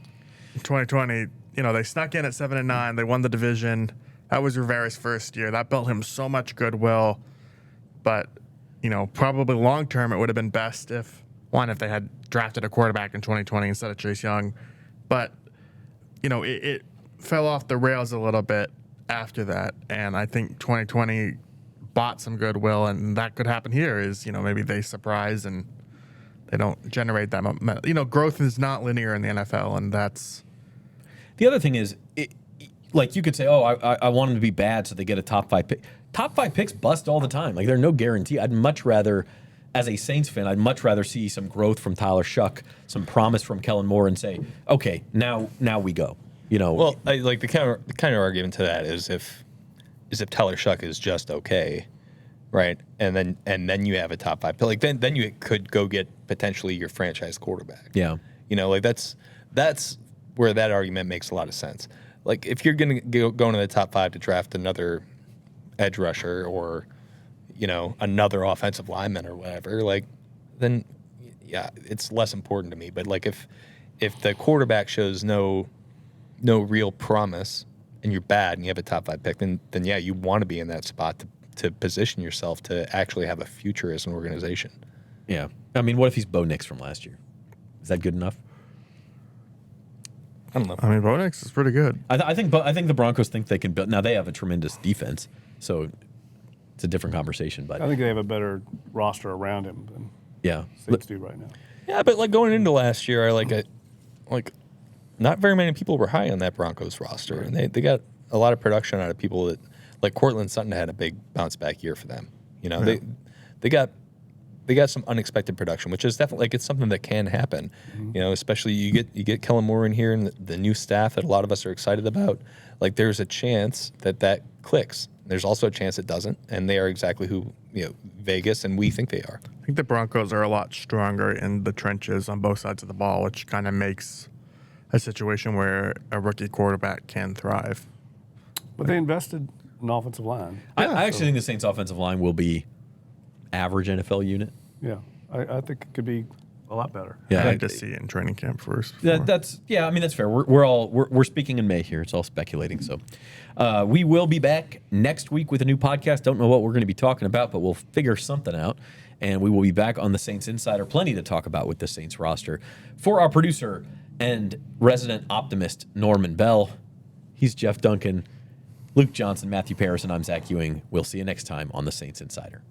2020, they snuck in at 7-9. They won the division. That was Rivera's first year. That built him so much goodwill. But, probably long term, it would have been best if they had drafted a quarterback in 2020 instead of Chase Young. But, it fell off the rails a little bit after that. And I think 2020 bought some goodwill. And that could happen here is, maybe they surprise and they don't generate that momentum. Growth is not linear in the NFL, and that's... The other thing is, like you could say, oh, I want them to be bad so they get a top 5 pick. Top 5 picks bust all the time. Like, there's no guarantee. I'd much rather, as a Saints fan, see some growth from Tyler Shuck, some promise from Kellen Moore, and say, okay, now we go. Well, like the counter argument to that is if Tyler Shuck is just okay, right, and then you have a top 5 pick, like then you could go get potentially your franchise quarterback. Yeah, like that's where that argument makes a lot of sense. Like if you're going to go into the top 5 to draft another edge rusher or, another offensive lineman or whatever, like then yeah, it's less important to me. But like if the quarterback shows no real promise and you're bad and you have a top 5 pick, then yeah, you want to be in that spot to position yourself to actually have a future as an organization. Yeah. I mean, what if he's Bo Nix from last year? Is that good enough? I don't know. I mean, Bo Nix is pretty good. I think the Broncos think they can build. Now they have a tremendous defense, so it's a different conversation. But I think they have a better roster around him than Saints do right now. Yeah, but like going into last year, not very many people were high on that Broncos roster, and they got a lot of production out of people that, like Cortland Sutton had a big bounce back year for them. They got some unexpected production, which is definitely it's something that can happen. Mm-hmm. Especially you get Kellen Moore in here and the new staff that a lot of us are excited about. Like there's a chance that clicks. There's also a chance it doesn't, and they are exactly who Vegas and we think they are. I think the Broncos are a lot stronger in the trenches on both sides of the ball, which kind of makes a situation where a rookie quarterback can thrive. But they invested in offensive line. I actually think the Saints' offensive line will be average NFL unit. Yeah, I think it could be a lot better. Yeah, I'd like to see it in training camp first. That's fair. We're speaking in May here. It's all speculating. So we will be back next week with a new podcast. Don't know what we're going to be talking about, but we'll figure something out. And we will be back on the Saints Insider. Plenty to talk about with the Saints roster. For our producer and resident optimist, Norman Bell, he's Jeff Duncan, Luke Johnson, Matthew Paris, and I'm Zach Ewing. We'll see you next time on the Saints Insider.